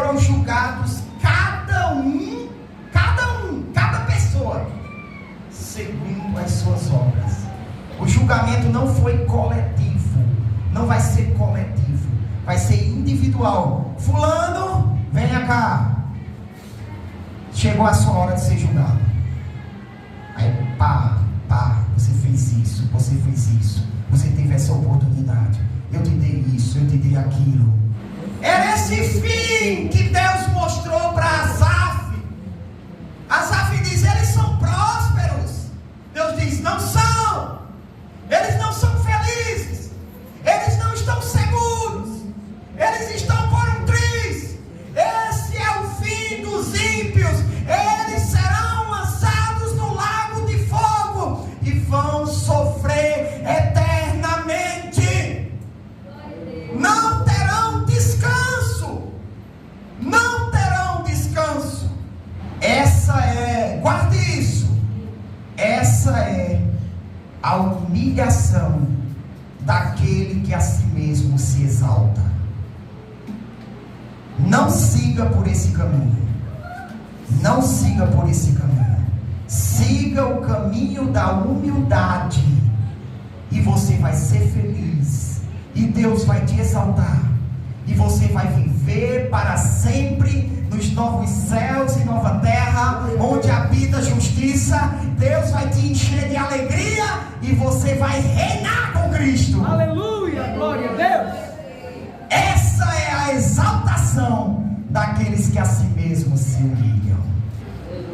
foram julgados cada pessoa, segundo as suas obras. O julgamento não foi coletivo, não vai ser coletivo, vai ser individual. Fulano, venha cá, chegou a sua hora de ser julgado. Aí você fez isso, você teve essa oportunidade, eu te dei isso, eu te dei aquilo. Era esse fim que Deus mostrou para Asaf. Asaf diz: eles são prósperos. Deus diz: não são. Eles não são felizes. Eles não estão seguros. Eles estão por um triz. Esse é o fim dos ímpios. Eles serão lançados no lago de fogo e vão sofrer eternamente. Não terão descanso. Não terão descanso. Guarde isso. Essa é a humilhação daquele que a si mesmo se exalta. Não siga por esse caminho. Não siga por esse caminho. Siga o caminho da humildade. E você vai ser feliz. E Deus vai te exaltar. E você vai viver para sempre nos novos céus e nova terra, onde habita a justiça. Deus vai te encher de alegria e você vai reinar com Cristo. Aleluia, glória a Deus. Essa é a exaltação daqueles que a si mesmos se humilham.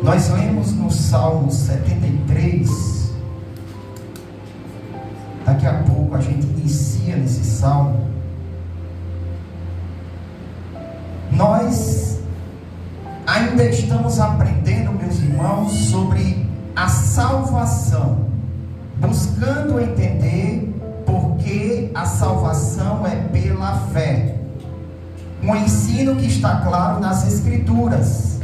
Nós lemos no Salmo 73. Daqui a pouco a gente inicia nesse salmo. Nós ainda estamos aprendendo, meus irmãos, sobre a salvação, buscando entender por que a salvação é pela fé. Um ensino que está claro nas Escrituras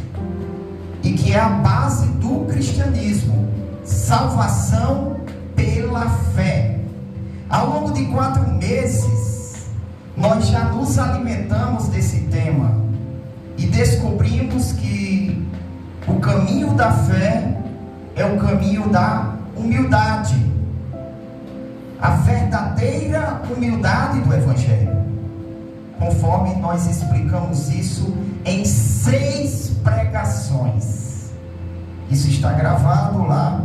e que é a base do cristianismo: salvação pela fé. Ao longo de 4 meses, nós já nos alimentamos desse tema e descobrimos que o caminho da fé é o caminho da humildade, a verdadeira humildade do Evangelho, conforme nós explicamos isso em 6 pregações. Isso está gravado lá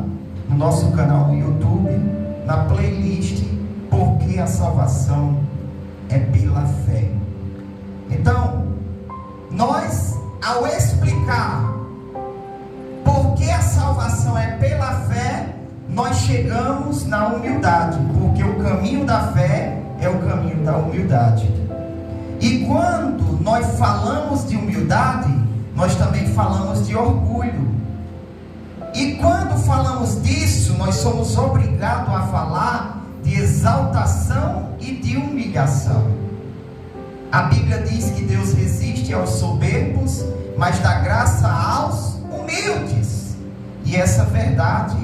no nosso canal no YouTube, na playlist Porque a Salvação é pela Fé. Então, nós, ao explicar por que a salvação é pela fé, nós chegamos na humildade, porque o caminho da fé é o caminho da humildade. E quando nós falamos de humildade, nós também falamos de orgulho. E quando falamos disso, nós somos obrigados a falar de exaltação e de humilhação. A Bíblia diz que Deus resiste aos soberbos, mas dá graça aos humildes. E essa verdade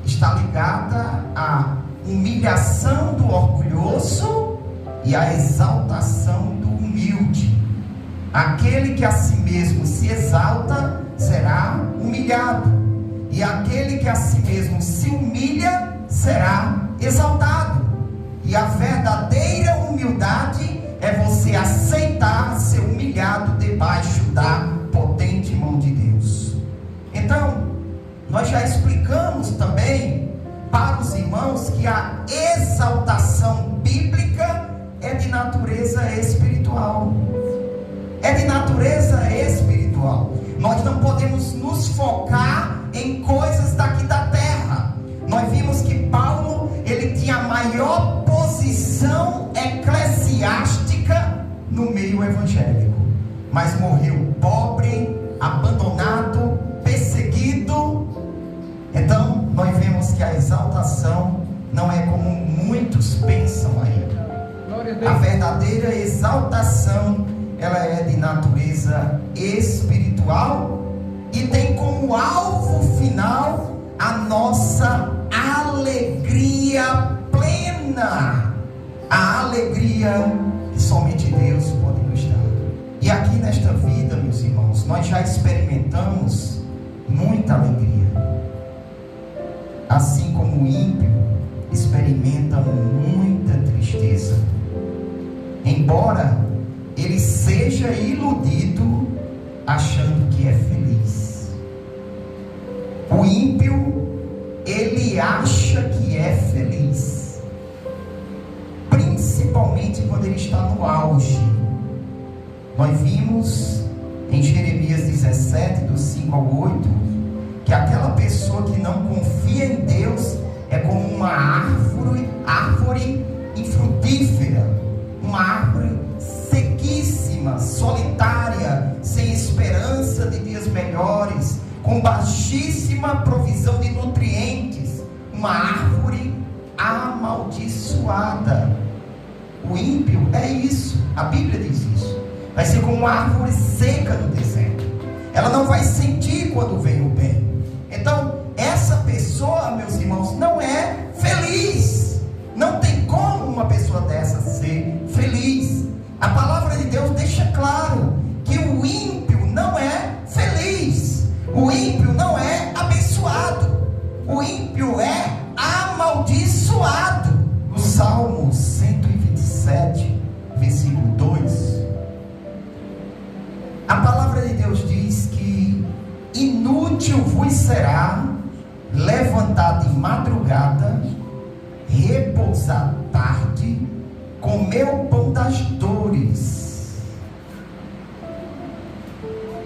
está ligada à humilhação do orgulhoso e à exaltação do humilde. Aquele que a si mesmo se exalta será humilhado, e aquele que a si mesmo se humilha será exaltado. E a verdadeira humildade é você aceitar ser humilhado debaixo da potente mão de Deus. Então, nós já explicamos também para os irmãos que a exaltação bíblica é de natureza espiritual. É de natureza espiritual. Nós não podemos nos focar em coisas daqui da terra. Nós vimos que Paulo, ele tinha a maior posição eclesiástica no meio evangélico, mas morreu pobre, abandonado, perseguido. Então nós vemos que a exaltação não é como muitos pensam aí. A verdadeira exaltação, ela é de natureza espiritual e tem como alvo final a nossa alegria plena, a alegria que somente Deus pode nos dar. E aqui nesta vida meus irmãos, nós já experimentamos muita alegria, assim como o ímpio experimenta muita tristeza, embora ele seja iludido achando que é feliz. O ímpio, ele acha que é feliz, principalmente quando ele está no auge. Nós vimos em Jeremias 17, do 5 ao 8, que aquela pessoa que não confia em Deus é como uma árvore infrutífera, uma árvore sequíssima, solitária, sem esperança de dias melhores, com baixíssima provisão de nutrientes, uma árvore amaldiçoada. O ímpio é isso, a Bíblia diz isso. Vai ser como uma árvore seca no deserto. Ela não vai sentir quando vem o bem. Então, essa pessoa, meus irmãos, não é feliz. Não tem como uma pessoa dessa ser feliz. A palavra de Deus deixa claro que o ímpio não é feliz. O ímpio não é abençoado. O ímpio é amaldiçoado. No Salmo 127, versículo 2, a palavra de Deus diz que inútil vos será levantar de madrugada, repousar tarde, comer o pão das dores.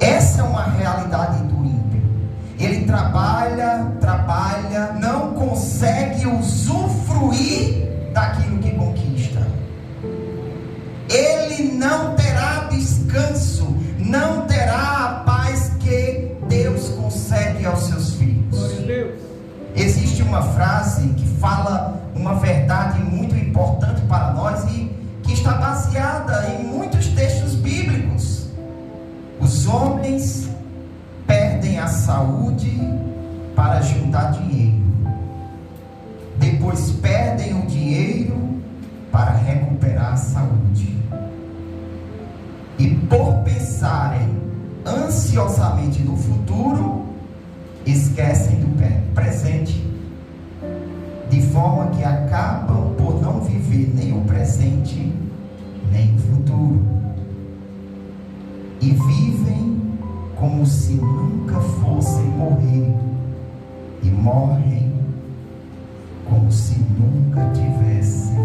Essa é uma realidade do ímpio. Ele trabalha, não consegue usufruir daquilo que conquista. Ele não terá descanso, não terá a paz que Deus concede aos seus filhos. Existe uma frase que fala uma verdade muito importante para nós e que está baseada em muitos textos bíblicos. Os homens perdem a saúde para juntar dinheiro, depois perdem o dinheiro para recuperar a saúde, e por pensarem ansiosamente no futuro, esquecem do presente, de forma que acabam por não viver nem o presente, nem o futuro, e vivem como se nunca fossem morrer, e morrem como se nunca tivessem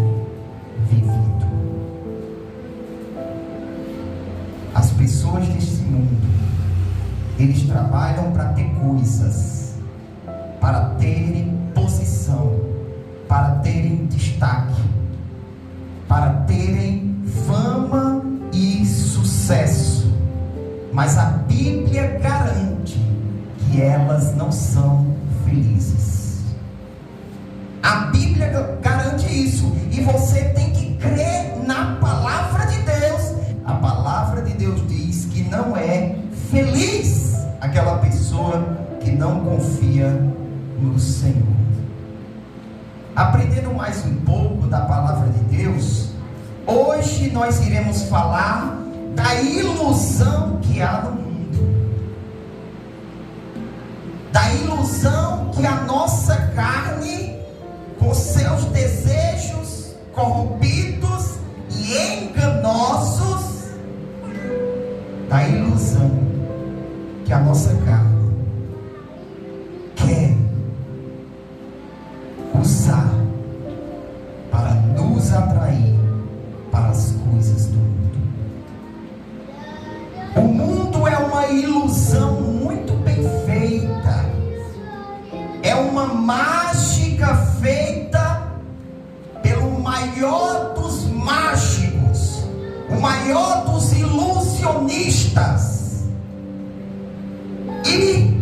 vivido. As pessoas deste mundo, eles trabalham para ter coisas, para terem posição, para terem destaque, para terem fama e sucesso, mas a Bíblia garante que elas não são felizes. A Bíblia garante isso, e você tem que crer na palavra de Deus. A palavra de Deus diz que não é feliz aquela pessoa que não confia no Senhor. Aprendendo mais um pouco da palavra de Deus, hoje nós iremos falar da ilusão que há no mundo, da ilusão que a nossa carne, com seus desejos corrompidos e enganosos, da ilusão que a nossa carne quer usar para nos atrair para as coisas do mundo. O mundo é uma ilusão muito bem feita, é uma mágica feita pelo maior dos mágicos, o maior dos ilusionistas. E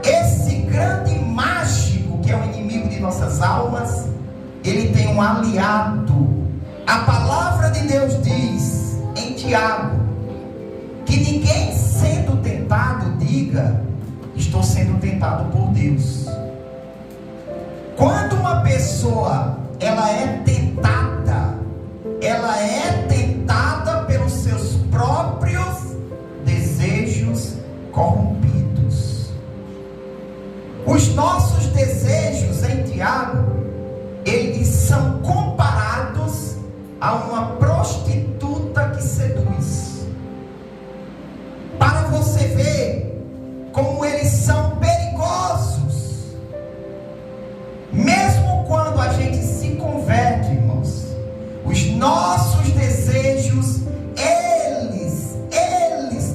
esse grande mágico, que é o inimigo de nossas almas, ele tem um aliado. A palavra de Deus diz em Tiago que ninguém sendo tentado diga: estou sendo tentado por Deus. Quando uma pessoa ela é tentada pelos seus próprios desejos corrompidos. Os nossos desejos, em Tiago, eles são comparados a uma prostituta que seduz. Para você ver como eles são perigosos. Mesmo quando a gente se converte, irmãos, os nossos desejos, eles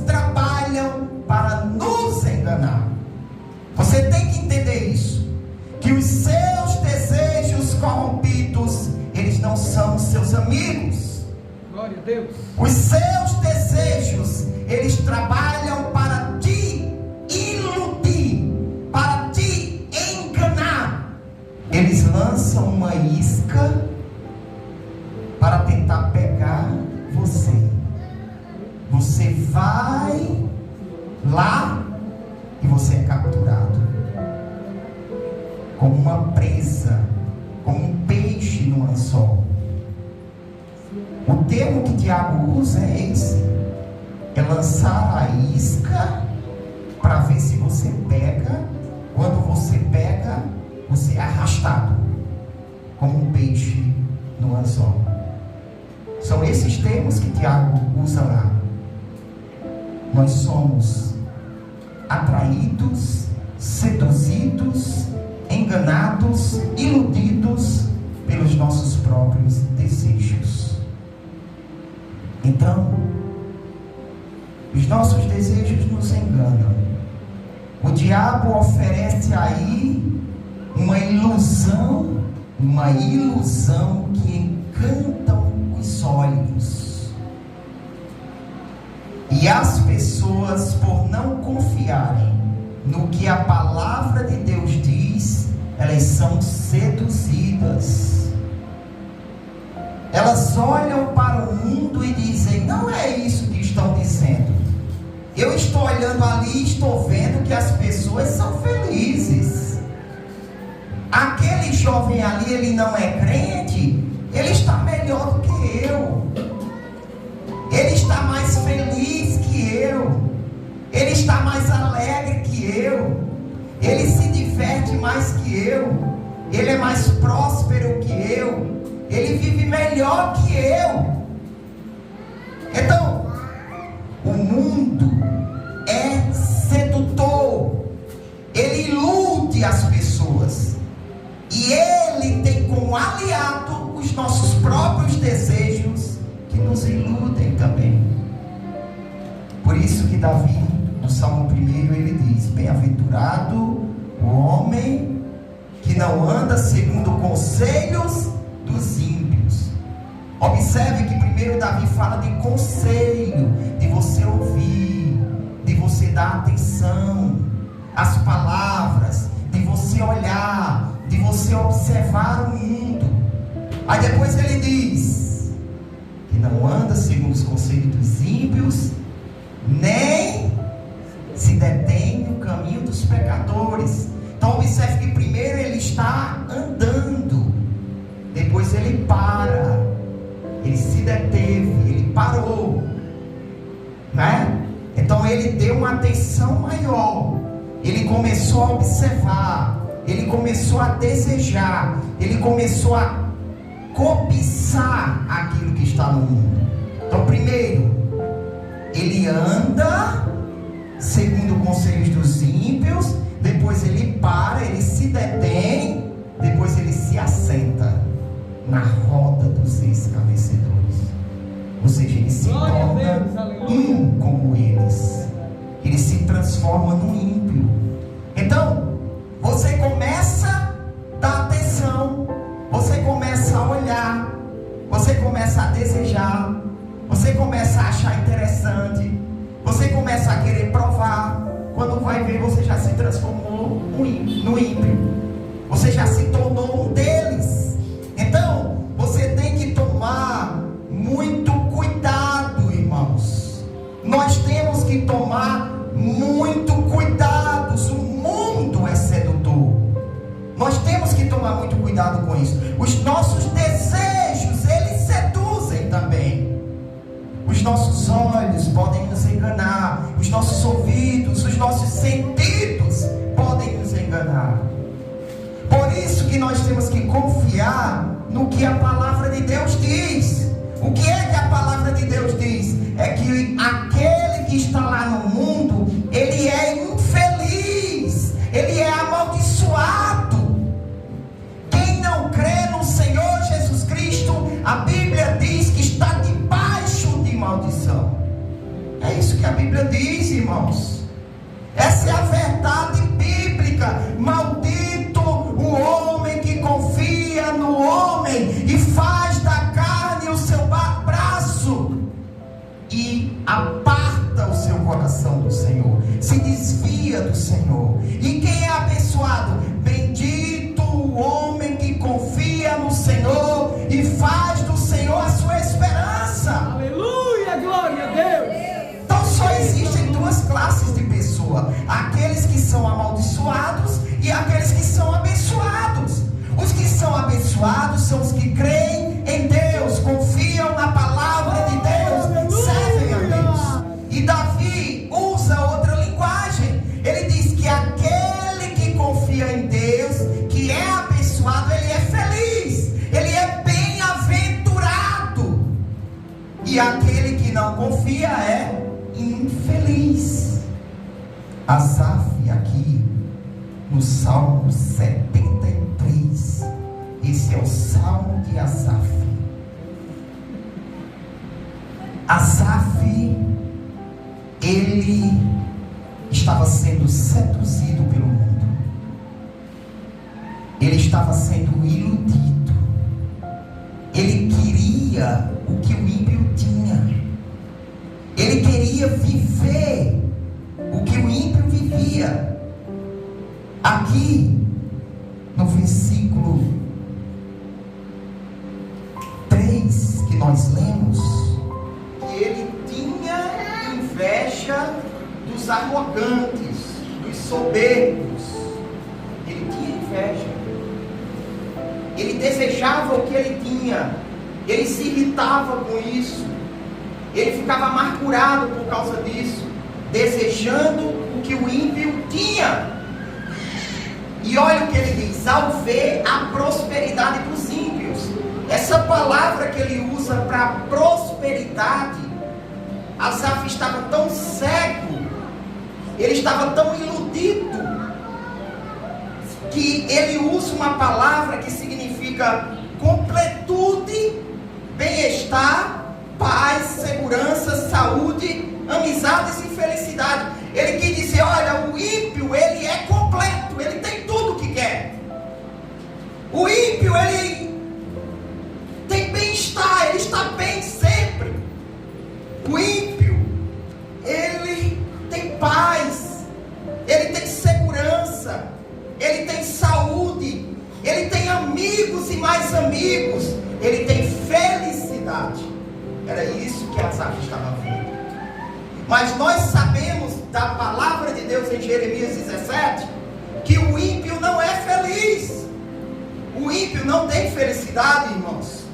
trabalham para nos enganar. Você tem que entender isso, que os seus desejos corrompidos, eles não são seus amigos. Glória a Deus. Os seus desejos, eles trabalham para te iludir, para te enganar. Eles lançam uma isca para tentar pegar você. Você vai lá e você é capturado como uma presa, como um peixe no anzol. O termo que Tiago usa é esse: é lançar a isca para ver se você pega. Quando você pega, você é arrastado como um peixe no anzol. São esses termos que Tiago usa lá. Nós somos atraídos, seduzidos, enganados, iludidos pelos nossos próprios desejos. Então, os nossos desejos nos enganam. O diabo oferece aí uma ilusão que encanta os olhos. E as pessoas, por não confiarem no que a palavra de Deus diz, elas são seduzidas. Elas olham para o mundo e dizem: não é isso que estão dizendo. Eu estou olhando ali e estou vendo que as pessoas são felizes. Aquele jovem ali, ele não é crente, ele está melhor do que eu. Ele está mais feliz que eu. Ele está mais alegre que eu. Ele se diverte mais que eu. Ele é mais próspero que eu. Ele vive melhor que eu. Então, o mundo é sedutor. Ele ilude as pessoas. E ele tem como aliado os nossos próprios desejos, que nos iludem também. Por isso que Davi, no Salmo 1, ele diz: bem-aventurado o homem que não anda segundo conselhos dos ímpios. Observe que primeiro Davi fala de conselho, de você ouvir, de você dar atenção às palavras, de você olhar, de você observar o mundo. Aí depois ele diz que não anda segundo os conselhos dos ímpios, nem se detém no caminho dos pecadores. Então observe que primeiro ele está andando, depois ele para, ele se deteve, ele parou, né? Então ele deu uma atenção maior, ele começou a observar, ele começou a desejar, ele começou a cobiçar aquilo que está no mundo. Então primeiro ele anda segundo conselhos dos ímpios, depois ele para, ele se detém, depois ele se assenta na roda dos escarnecedores. Ou seja, ele se torna um como eles. Ele se transforma num ímpio. Então, você começa a dar atenção, você começa a olhar, você começa a desejar, você começa a achar interessante, você começa a querer provar. Quando vai ver, você já se transformou no ímpio, você já se tornou um deles. Então, você tem que tomar muito cuidado, irmãos. Nós temos que tomar muito cuidado. O mundo é sedutor. Nós temos que tomar muito cuidado com isso. Os nossos desejos, eles seduzem também. Os nossos olhos podem nos enganar, os nossos ouvidos, os os nossos sentidos podem nos enganar. Por isso que nós temos que confiar no que a palavra de Deus diz. O que é que a palavra de Deus diz? É que aquele que está lá no mundo, ele é infeliz, ele é amaldiçoado. Quem não crê no Senhor Jesus Cristo, a Bíblia diz que está debaixo de maldição. É isso que a Bíblia diz, irmãos. Essa é a verdade bíblica. Maldito o homem que confia no homem e faz da carne o seu braço e aparta o seu coração do Senhor, se desvia do Senhor. E quem é abençoado? Bendito o homem que confia no Senhor e faz do Senhor a sua esperança. Aleluia, glória a Deus. Então só existem duas classes de pessoa: aqueles que são amaldiçoados e aqueles que são abençoados. Os que são abençoados são os que creem em Deus, confiam na palavra de Deus, servem a Deus. E Davi usa outra linguagem. Ele diz que aquele que confia em Deus, que é abençoado, ele é feliz, ele é bem-aventurado. E aquele que não confia é infeliz. Asaf, aqui no Salmo 73, esse é o Salmo de Asaf. Asaf, ele estava sendo seduzido pelo mundo, ele estava sendo iludido, ele queria o que o ímpio tinha, ele queria viver o que o ímpio vivia. Aqui no versículo 3 que nós lemos, que ele tinha inveja dos arrogantes, dos soberbos. Ele tinha inveja, ele desejava o que ele tinha, ele se irritava com isso, ele ficava amargurado por causa disso, desejando o que o ímpio tinha. E olha o que ele diz: ao ver a prosperidade dos ímpios. Essa palavra que ele usa para prosperidade, Asaf estava tão cego, ele estava tão iludido, que ele usa uma palavra que significa completude, bem-estar, paz, segurança, saúde, amizades e felicidade. Ele quis dizer: olha, o ímpio, ele é completo, ele tem tudo o que quer. O ímpio, ele tem bem-estar, ele está bem sempre. O ímpio, ele tem paz, ele tem segurança, ele tem saúde, ele tem amigos e mais amigos, ele tem felicidade. Era isso que Asaf estava vendo. Mas nós sabemos da palavra de Deus em Jeremias 17, que o ímpio não é feliz. O ímpio não tem felicidade, irmãos.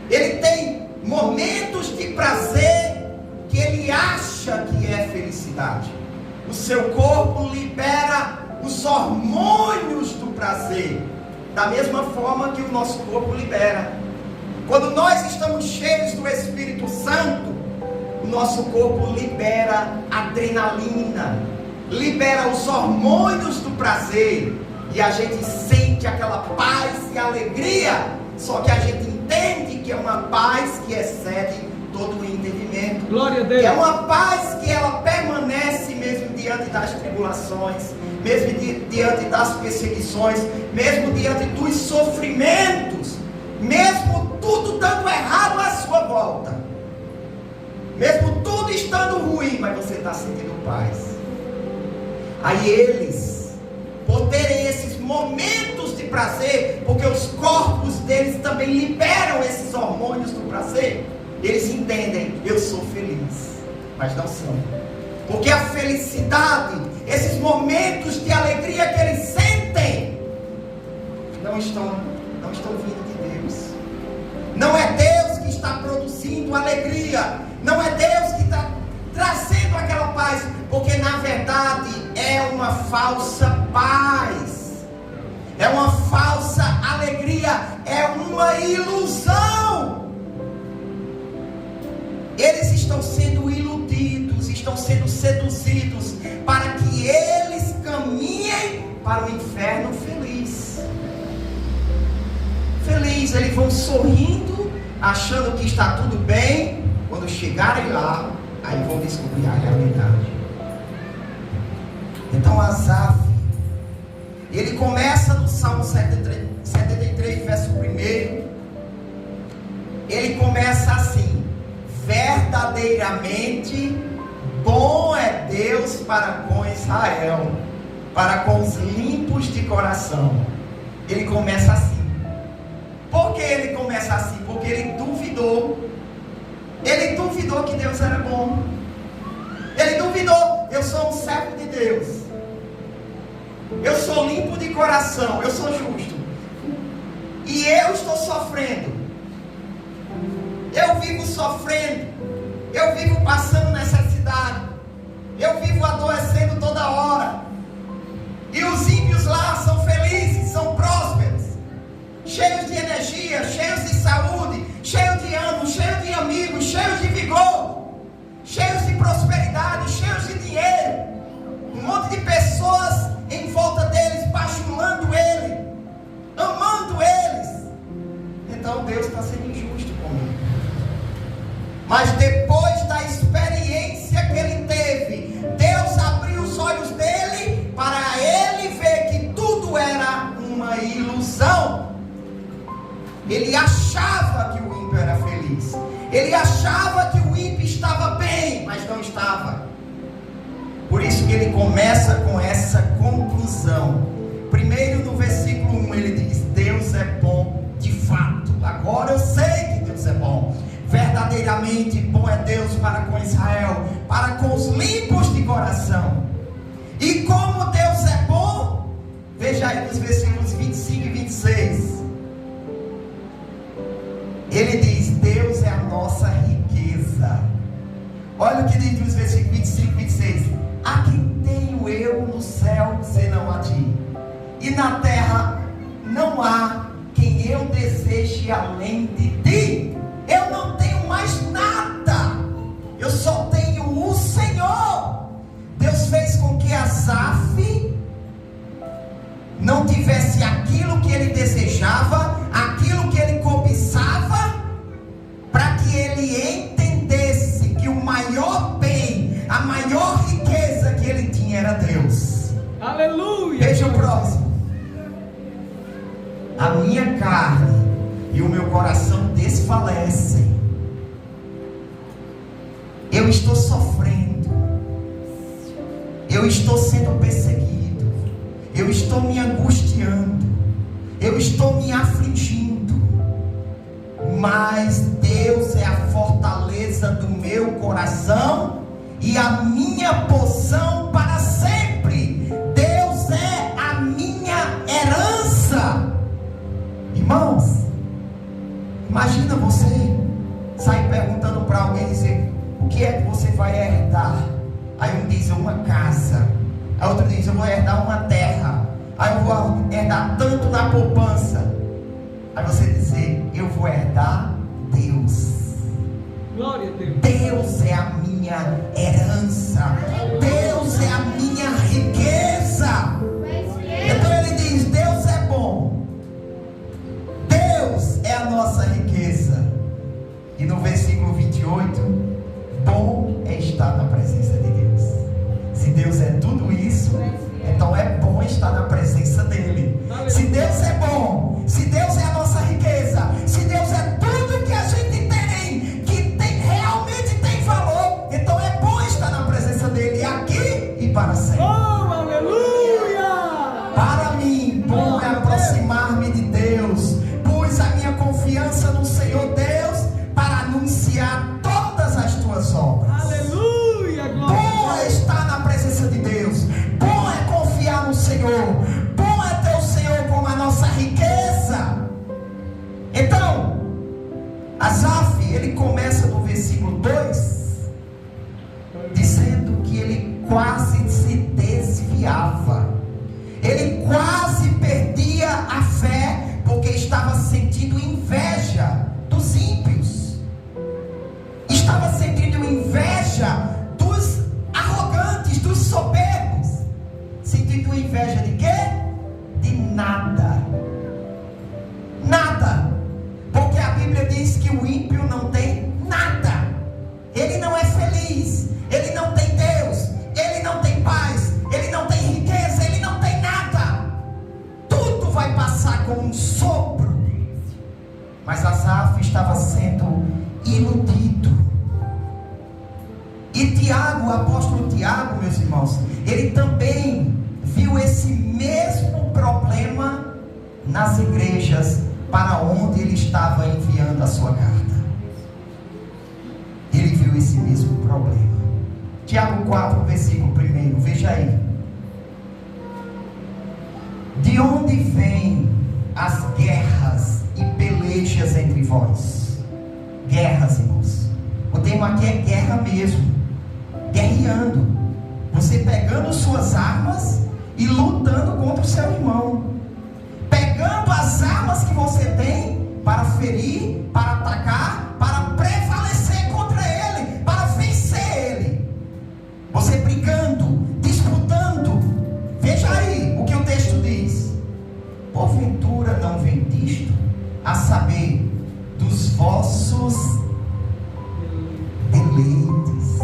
Ele tem momentos de prazer que ele acha que é felicidade. O seu corpo libera os hormônios do prazer, da mesma forma que o nosso corpo libera. Quando nós estamos cheios do Espírito Santo, o nosso corpo libera adrenalina, libera os hormônios do prazer, e a gente sente aquela paz e alegria. Só que a gente entende que é uma paz que excede todo o entendimento. Glória a Deus. É uma paz que ela permanece mesmo diante das tribulações, mesmo diante das perseguições, mesmo diante dos sofrimentos, mesmo tudo dando errado à sua volta, mesmo tudo estando ruim, mas você está sentindo paz. Aí eles, por terem esses momentos de prazer, porque os corpos deles também liberam esses hormônios do prazer, eles entendem: eu sou feliz, mas não são. Porque a felicidade, esses momentos de alegria que eles sentem, não estão vindo de Deus. Não é Deus que está produzindo alegria, não é Deus que está trazendo aquela paz, porque na verdade falsa paz, é uma falsa alegria, é uma ilusão. Eles estão sendo iludidos, estão sendo seduzidos para que eles caminhem para o inferno feliz. Feliz, eles vão sorrindo, achando que está tudo bem. Quando chegarem lá, aí vão descobrir a realidade. Então Asaf, ele começa no Salmo 73, verso 1. Ele começa assim: verdadeiramente bom é Deus para com Israel, para com os limpos de coração. Ele começa assim. Por que ele começa assim? Porque ele duvidou. Ele duvidou que Deus era bom. Ele duvidou. Eu sou um servo de Deus. Eu sou limpo de coração. Eu sou justo. E eu estou sofrendo. Eu vivo sofrendo. Eu vivo passando necessidade. Eu vivo adoecendo toda hora. E os ímpios lá são felizes, são prósperos, cheios de energia, cheios de saúde, cheios de ânimo, cheios de amigos, cheios de vigor, cheios de prosperidade, cheios de dinheiro. Um monte de pessoas em volta deles, bajulando ele, amando eles. Então Deus está sendo injusto comigo. Mas depois da experiência que ele teve, Deus abriu os olhos dele para ele ver que tudo era uma ilusão. Ele achava que o ímpio era feliz. Ele achava que o ímpio estava bem, mas não estava. Por isso que ele começa com essa conclusão. Primeiro no versículo 1 ele diz: Deus é bom de fato. Agora eu sei que Deus é bom. Verdadeiramente bom é Deus para com Israel, para com os limpos de coração. E como Deus é bom, veja aí nos versículos 25 e 26. Ele diz: Deus é a nossa riqueza. Olha o que diz nos versículos 25 e 26. A quem tenho eu no céu senão a ti? E na terra não há quem eu deseje além de ti. Eu não tenho mais nada. Eu só tenho o Senhor. Deus fez com que Asaf não tivesse aquilo que ele desejava, aquilo que ele cobiçava, para que ele entendesse que o maior bem, a maior riqueza que ele tinha era Deus. Aleluia! Veja o próximo. A minha carne e o meu coração desfalecem. Eu estou sofrendo. Eu estou sendo perseguido. Eu estou me angustiando. Eu estou me afligindo. Mas Deus é a fortaleza do meu coração e a minha porção para sempre. Deus é a minha herança. Irmãos, imagina você sair perguntando para alguém, dizer: o que é que você vai herdar? Aí um diz: uma casa. Aí outro diz: eu vou herdar uma terra. Aí eu vou herdar tanto da poupança. Aí você dizer: eu vou herdar Deus. Glória a Deus. Deus é a minha herança. Deus é a minha riqueza. Então ele diz: Deus é bom. Deus é a nossa riqueza. E no versículo 28, bom é estar na presença de Deus. Se Deus é tudo isso, então é bom estar na presença dele. Se Deus é bom, se Deus é a nossa riqueza, se Deus é tudo que a gente tem, realmente tem valor, então é bom estar na presença dele aqui e para sempre. Oh, aleluia! Para mim, bom é aproximar-me de Deus. Pus a minha confiança no Senhor Deus para anunciar todas as tuas obras. Aleluia! Bom é estar na presença de Deus. Bom é confiar no Senhor. Bom é ter o Senhor como a nossa riqueza. Então, Asaf, ele começa no versículo 2 dizendo que ele quase se desviava. Ele quase perdia a fé, porque estava sentindo inveja dos ímpios, estava sentindo inveja dos arrogantes, dos soberbos. Sentindo inveja de quê? De nada. Nada. Porque a Bíblia diz que o ímpio não tem nada. Ele não é feliz. Ele não tem Deus. Ele não tem paz. Ele não tem riqueza. Ele não tem nada. Tudo vai passar com um sopro. Mas Asaf estava sendo iludido. E Tiago, o apóstolo Tiago, meus irmãos, ele também viu esse mesmo problema nas igrejas para onde ele estava enviando a sua carta. Ele viu esse mesmo problema. Tiago 4, versículo 1, veja aí. De onde vêm as guerras e pelejas entre vós? Guerras, irmãos. O tema aqui é guerra mesmo. Guerreando. Você pegando suas armas e lutando contra o seu irmão. Pegando as armas que você tem para ferir, para atacar, para prevalecer contra ele, para vencer ele. Você brigando, disputando. Veja aí o que o texto diz. Porventura não vem disto, a saber, dos vossos deleites.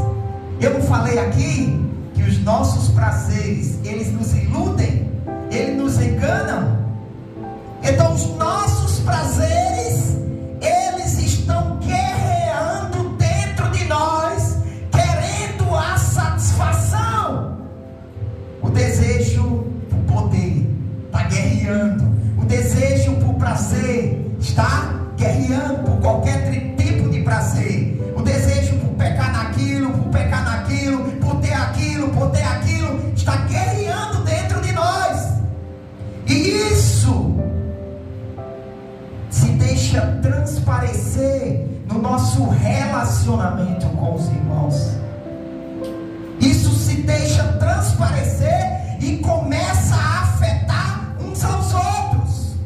Eu não falei aqui que os nossos prazeres, eles nos iludem, eles nos enganam? Então os nossos prazeres, eles estão guerreando dentro de nós, querendo a satisfação. O desejo por poder está guerreando. O desejo por prazer está guerreando por qualquer tipo de prazer. O desejo por pecar naquilo, por ter aquilo, está guerreando dentro de nós. E isso se deixa transparecer no nosso relacionamento com os irmãos. Isso se deixa transparecer e começa a afetar uns aos outros.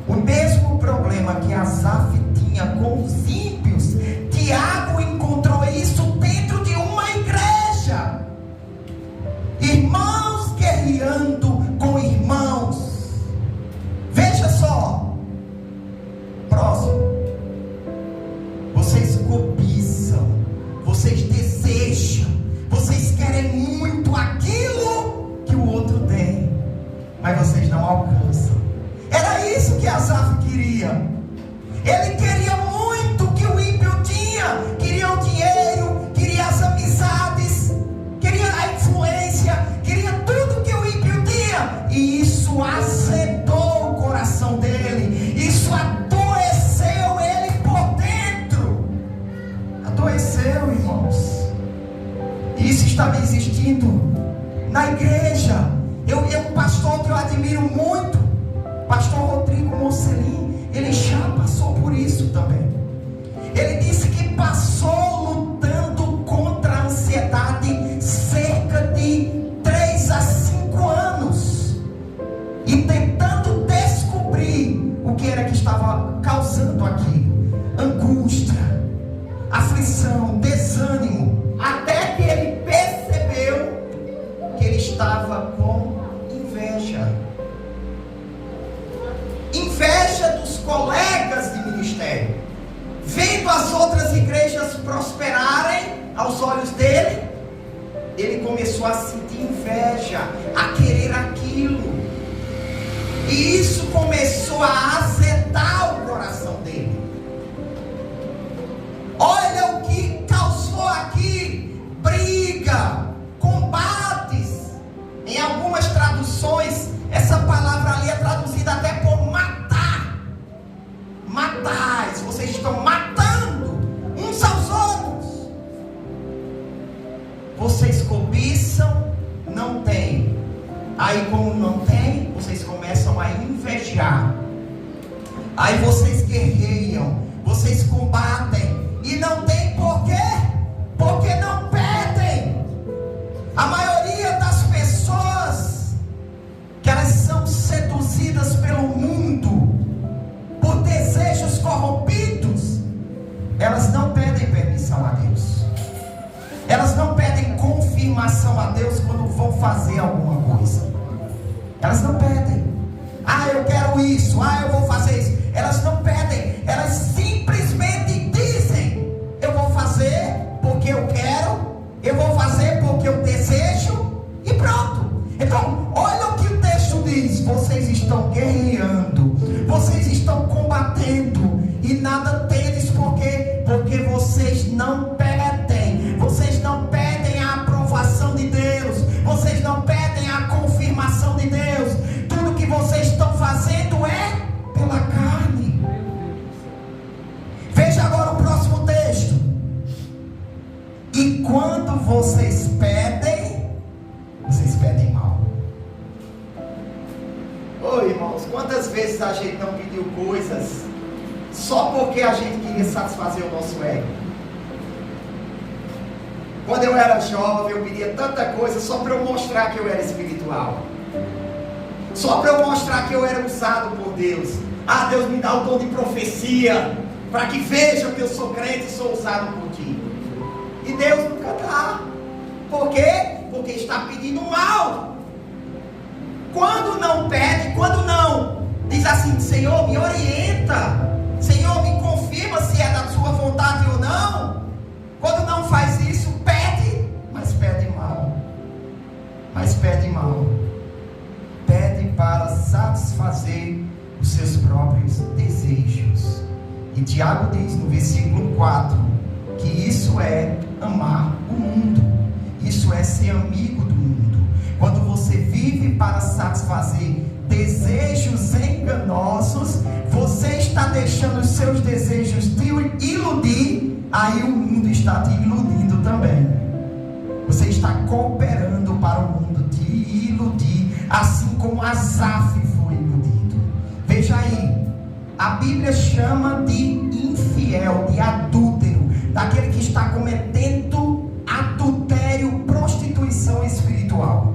O mesmo problema que Asaf tinha com os ímpios, Tiago encontrou isso dentro de uma igreja. Irmãos guerreando com irmãos. Veja só. Próximo. Vocês cobiçam, vocês desejam, vocês querem muito aquilo que o outro tem, mas vocês não alcançam. Era isso que Asaf queria. Ele queria muito o que o ímpio tinha. Queria o dinheiro, queria as amizades, queria a influência, queria tudo que o ímpio tinha. E isso azedou o coração dele. Isso adoeceu ele por dentro. Adoeceu, irmãos. E isso estava existindo na igreja. Um pastor que eu admiro muito, pastor Rodrigo Mocelin, ele já passou por isso também. Ele disse que passou lutando contra a ansiedade cerca de 3 a 5 anos e tentando descobrir o que era que estava causando aquilo. Angústia, aflição, desânimo, até que ele percebeu que ele estava com inveja. Inveja dos colegas de ministério, vendo as outras igrejas prosperarem aos olhos dele, ele começou a sentir inveja, a querer aquilo, e isso começou a azedar o coração dele. Olha o que causou aqui: briga, combates. Em algumas traduções, essa palavra ali é traduzida até por matar. Matais, vocês estão matando uns aos outros. Vocês cobiçam, não tem. Aí como não tem, vocês começam a invejar. Aí vocês guerreiam, vocês combatem. E não tem por quê? Porque não pedem. A maioria das pessoas fazer alguma coisa. Elas não pedem. Ah, eu quero isso. Ah, eu vou fazer isso. Elas não pedem. Elas simplesmente dizem: eu vou fazer porque eu quero. Eu vou fazer porque eu desejo. E pronto. Então, olha o que o texto diz: vocês estão guerreando, vocês estão combatendo, e nada tendes porque vocês não pedem. Vocês não pedem a aprovação de Deus, vocês não pedem a confirmação de Deus. Tudo que vocês estão fazendo é pela carne. Veja agora o próximo texto. E quando vocês pedem mal. Ô irmãos, quantas vezes a gente não pediu coisas só porque a gente queria satisfazer o nosso ego? Quando eu era jovem, eu pedia tanta coisa só para eu mostrar que eu era espiritual, só para eu mostrar que eu era usado por Deus. Ah, Deus me dá o dom de profecia, para que vejam que eu sou crente e sou usado por ti. E Deus nunca dá. Por quê? Porque está pedindo mal. Quando não pede, quando não diz assim: Senhor, me orienta, Senhor, me confirma se é da sua vontade ou não. Quando não faz isso, pede, mas pede mal. Mas pede mal. Pede para satisfazer os seus próprios desejos. E Tiago diz no versículo 4 que isso é amar o mundo. Isso é ser amigo do mundo. Quando você vive para satisfazer desejos enganosos, você está deixando os seus desejos te iludir, aí o mundo está te iludindo também. Você está cooperando para o mundo te iludir, assim como Asaf foi iludido. Veja aí, a Bíblia chama de infiel, de adúltero, daquele que está cometendo adultério, prostituição espiritual.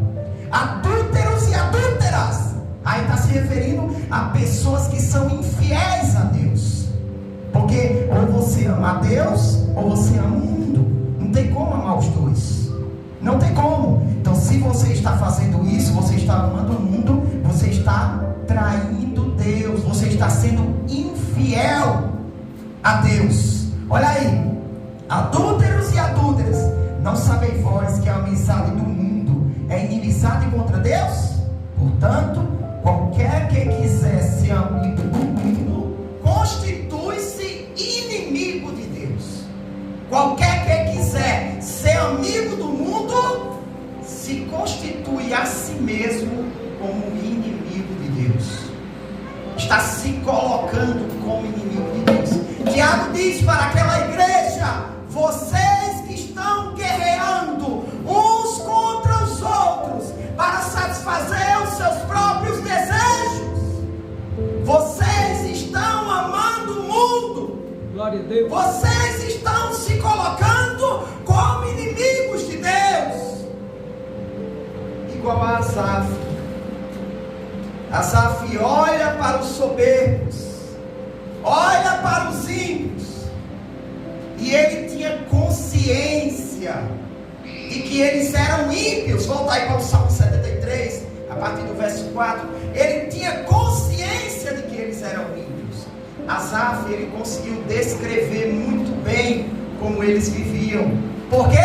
Adúlteros e adúlteras, aí está se referindo a pessoas que são infiéis a Deus. Porque ou você ama a Deus ou você ama o mundo. Não tem como amar os dois. Não tem como. Então, se você está fazendo isso, você está amando o mundo, você está traindo Deus, você está sendo infiel a Deus. Olha aí, adúlteros e adúlteras, não sabem vós que a amizade do mundo é inimizade contra Deus? Portanto, qualquer que quiser ser amigo do mundo, constitui-se inimigo de Deus. Qualquer que quiser ser amigo do mundo, se constitui a si mesmo como inimigo de Deus. Está se colocando como inimigo de Deus. Tiago diz para aquela igreja: vocês que estão guerreando uns contra os outros para satisfazer os seus próprios desejos, vocês estão amando o mundo. Glória a Deus. Vocês estão se colocando como inimigos de Deus. Igual a Asaf. Asaf olha para os soberbos, olha para os ímpios, e ele tinha consciência de que eles eram ímpios. Volta aí para o Salmo 73, a partir do verso 4. Ele tinha consciência de que eles eram ímpios. Asaf, ele conseguiu descrever muito bem como eles viviam. Por quê?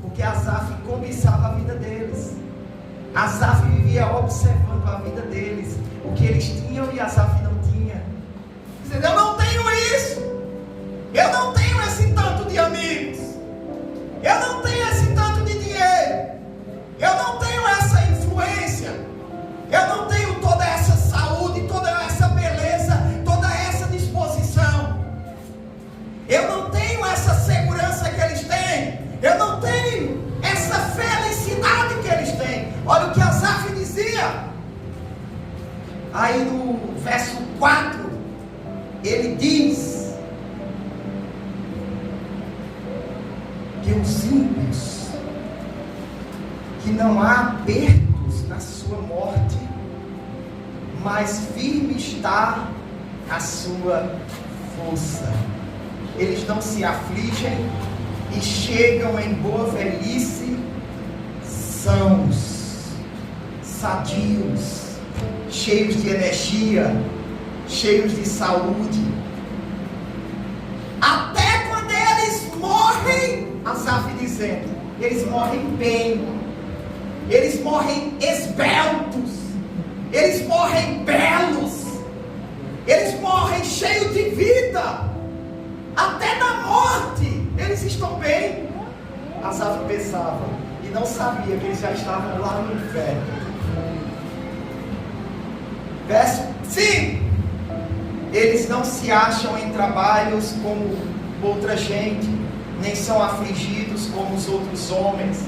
Porque Asaf cobiçava a vida deles. Asaf vivia observando a vida deles, o que eles tinham e Asaf não tinha. Dizendo: eu não tenho isso, eu não tenho esse tanto de amigos, eu não tenho esse tanto de dinheiro, eu não tenho essa influência, eu não tenho toda essa saúde, toda essa beleza, toda essa disposição, eu não tenho essa segurança que eles têm, eu não tenho essa felicidade que eles têm. Olha o que Asaf dizia. Aí no verso 4, ele diz que os ímpios, que não há apertos na sua morte, mas firme está a sua força. Eles não se afligem e chegam em boa velhice sãos. sadios, cheios de energia, cheios de saúde. Até quando eles morrem, Asaf dizendo, eles morrem bem, eles morrem esbeltos, eles morrem belos, eles morrem cheios de vida. Até na morte eles estão bem. Asaf pensava e não sabia que eles já estavam lá no inferno. Verso 5. Eles não se acham em trabalhos como outra gente, nem são afligidos como os outros homens.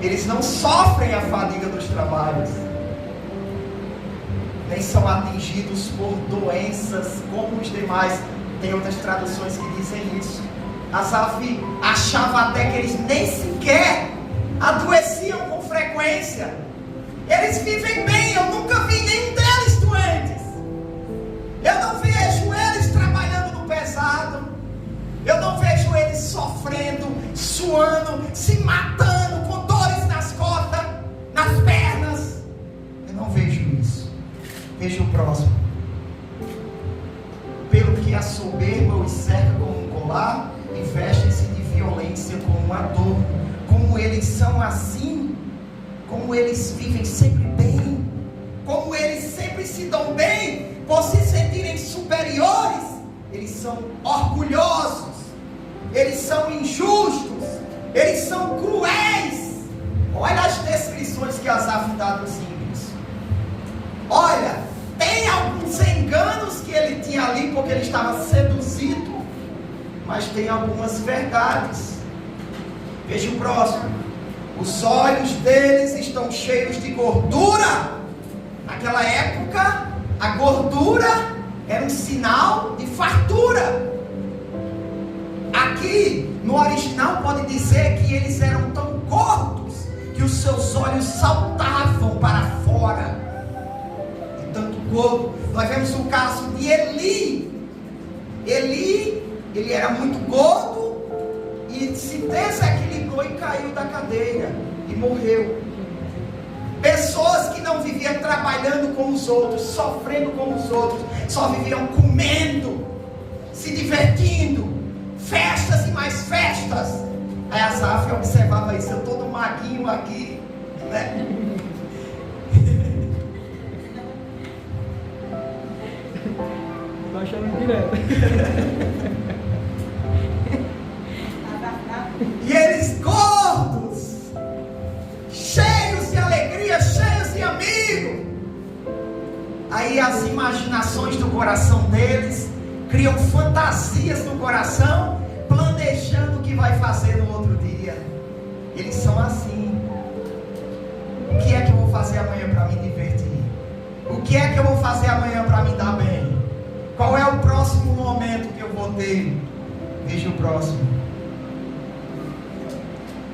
Eles não sofrem a fadiga dos trabalhos, nem são atingidos por doenças como os demais. Tem outras traduções que dizem isso. Asaf achava até que eles nem sequer adoeciam com frequência. Eles vivem bem, eu nunca vi nenhum deles doentes. Eu não vejo eles trabalhando no pesado. Eu não vejo eles sofrendo, suando, se matando, com dores nas costas, nas pernas. Eu não vejo isso. Veja o próximo. Pelo que a soberba os cerca como um colar e vestem-se de violência como um adorno. Como eles são assim, como eles vivem sempre bem, como eles sempre se dão bem, por se sentirem superiores, eles são orgulhosos, eles são injustos, eles são cruéis. Olha as descrições que Asaf dá dos ímpios. Olha, tem alguns enganos que ele tinha ali, porque ele estava seduzido, mas tem algumas verdades. Veja o próximo. Os olhos deles estão cheios de gordura. Naquela época, a gordura era um sinal de fartura. Aqui, no original, pode dizer que eles eram tão gordos que os seus olhos saltavam para fora de tanto gordo. Nós vemos o caso de Eli. Ele era muito gordo e se desequilibrou e caiu da cadeira e morreu. Pessoas que não viviam trabalhando como os outros, sofrendo como os outros, só viviam comendo, se divertindo, festas e mais festas. Aí Asaf observava isso, eu todo maguinho aqui, né? Tô achando direto. E eles gordos, cheios de alegria, cheios de amigo. Aí as imaginações do coração deles criam fantasias no coração, planejando o que vai fazer no outro dia. Eles são assim. O que é que eu vou fazer amanhã para me divertir? O que é que eu vou fazer amanhã para me dar bem? Qual é o próximo momento que eu vou ter? Veja o próximo.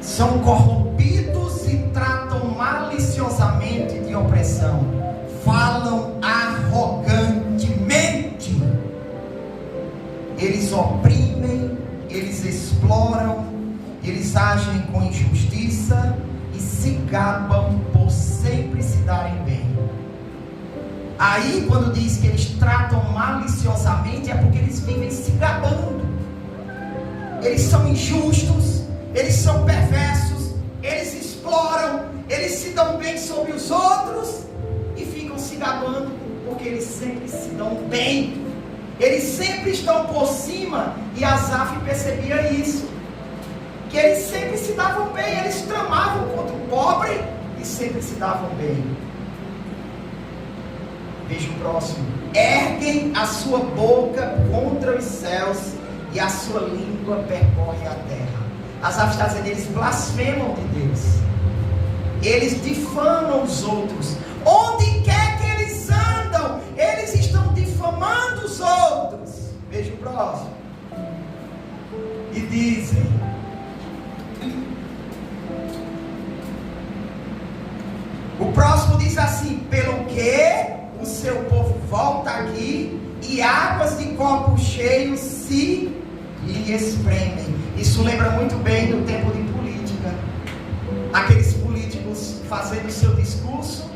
São corrompidos e tratam maliciosamente de opressão. Falam arrogantemente. Eles oprimem, eles exploram, eles agem com injustiça e se gabam por sempre se darem bem. Aí quando diz que eles tratam maliciosamente, é porque eles vivem se gabando. Eles são injustos, eles são perversos, eles exploram, eles se dão bem sobre os outros e ficam se gabando porque eles sempre se dão bem. Eles sempre estão por cima. E Asaf percebia isso, que eles sempre se davam bem. Eles tramavam contra o pobre e sempre se davam bem. Veja o próximo. Erguem a sua boca contra os céus e a sua língua percorre a terra. Asaf está dizendo, eles blasfemam de Deus, eles difamam os outros. Onde quer que eles andam, eles estão difamando os outros. Veja o próximo. E dizem, o próximo diz assim: pelo que o seu povo volta aqui e águas de copo cheio se lhe espremem. Isso lembra muito bem do tempo de política. Aqueles políticos fazendo seu discurso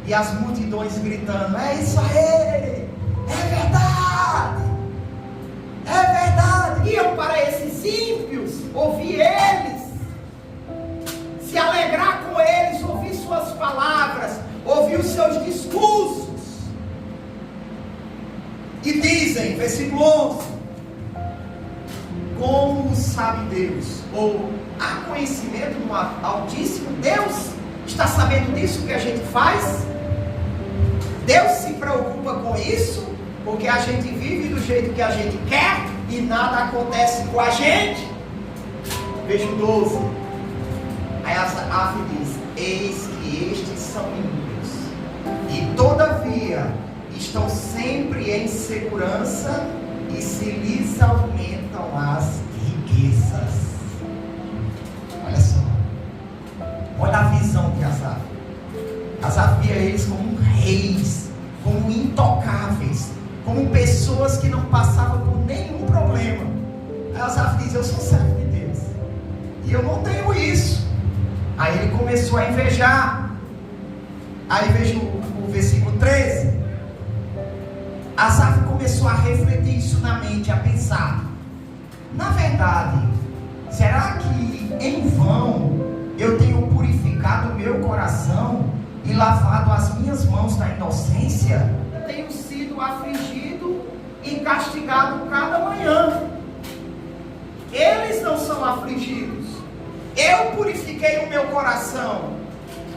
e as multidões gritando: é isso aí, é verdade, é verdade. Iam para esses ímpios, ouvir eles, se alegrar com eles, ouvir suas palavras, ouvir os seus discursos. E dizem, versículo 11: como sabe Deus? Ou há conhecimento no Altíssimo? Deus está sabendo disso que a gente faz? Deus se preocupa com isso? Porque a gente vive do jeito que a gente quer e nada acontece com a gente? Veja o 12. Aí Asaf diz: eis que estes são ímpios, e todavia estão sempre em segurança, e se lhes aumentam as riquezas. Olha só, olha a visão de Asaf. Asaf via eles como reis, como intocáveis, como pessoas que não passavam por nenhum problema. Aí Asaf diz: eu sou servo de Deus, e eu não tenho isso. Aí ele começou a invejar. Aí veja o versículo 13. Asaf começou a refletir isso na mente, a pensar: na verdade, será que em vão eu tenho purificado o meu coração e lavado as minhas mãos na inocência? Eu tenho sido afligido e castigado cada manhã. Eles não são afligidos. Eu purifiquei o meu coração.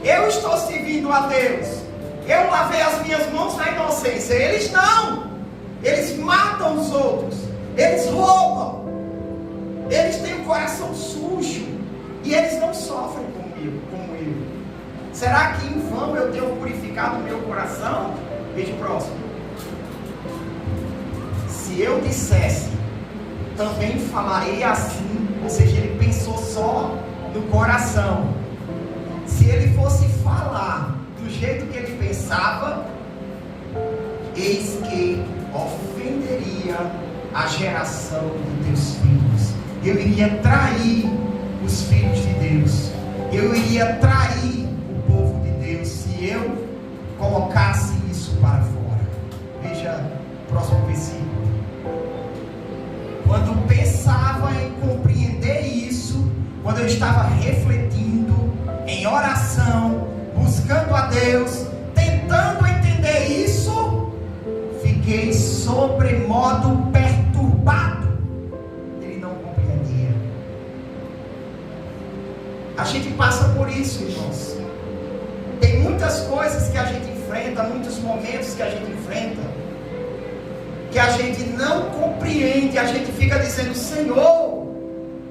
Eu estou servindo a Deus. Eu lavei as minhas mãos na inocência. Eles não. Eles matam os outros. Eles roubam. Eles têm o coração sujo. E eles não sofrem comigo, como eu. Será que em vão eu tenho purificado o meu coração? Veja o próximo. Se eu dissesse, também falarei assim. Ou seja, ele pensou só no coração. Se ele fosse falar do jeito que ele pensava, eis que ofenderia a geração de teus filhos. Eu iria trair os filhos de Deus. Eu iria trair o povo de Deus se eu colocasse isso para fora. Veja o próximo versículo. Quando pensava em compreender isso, quando eu estava refletindo em oração, buscando a Deus, tentando entender isso, fiquei sobremodo perturbado. Ele não compreendia. A gente passa por isso, irmãos. Tem muitas coisas que a gente enfrenta, muitos momentos que a gente enfrenta, que a gente não compreende. A gente fica dizendo: Senhor,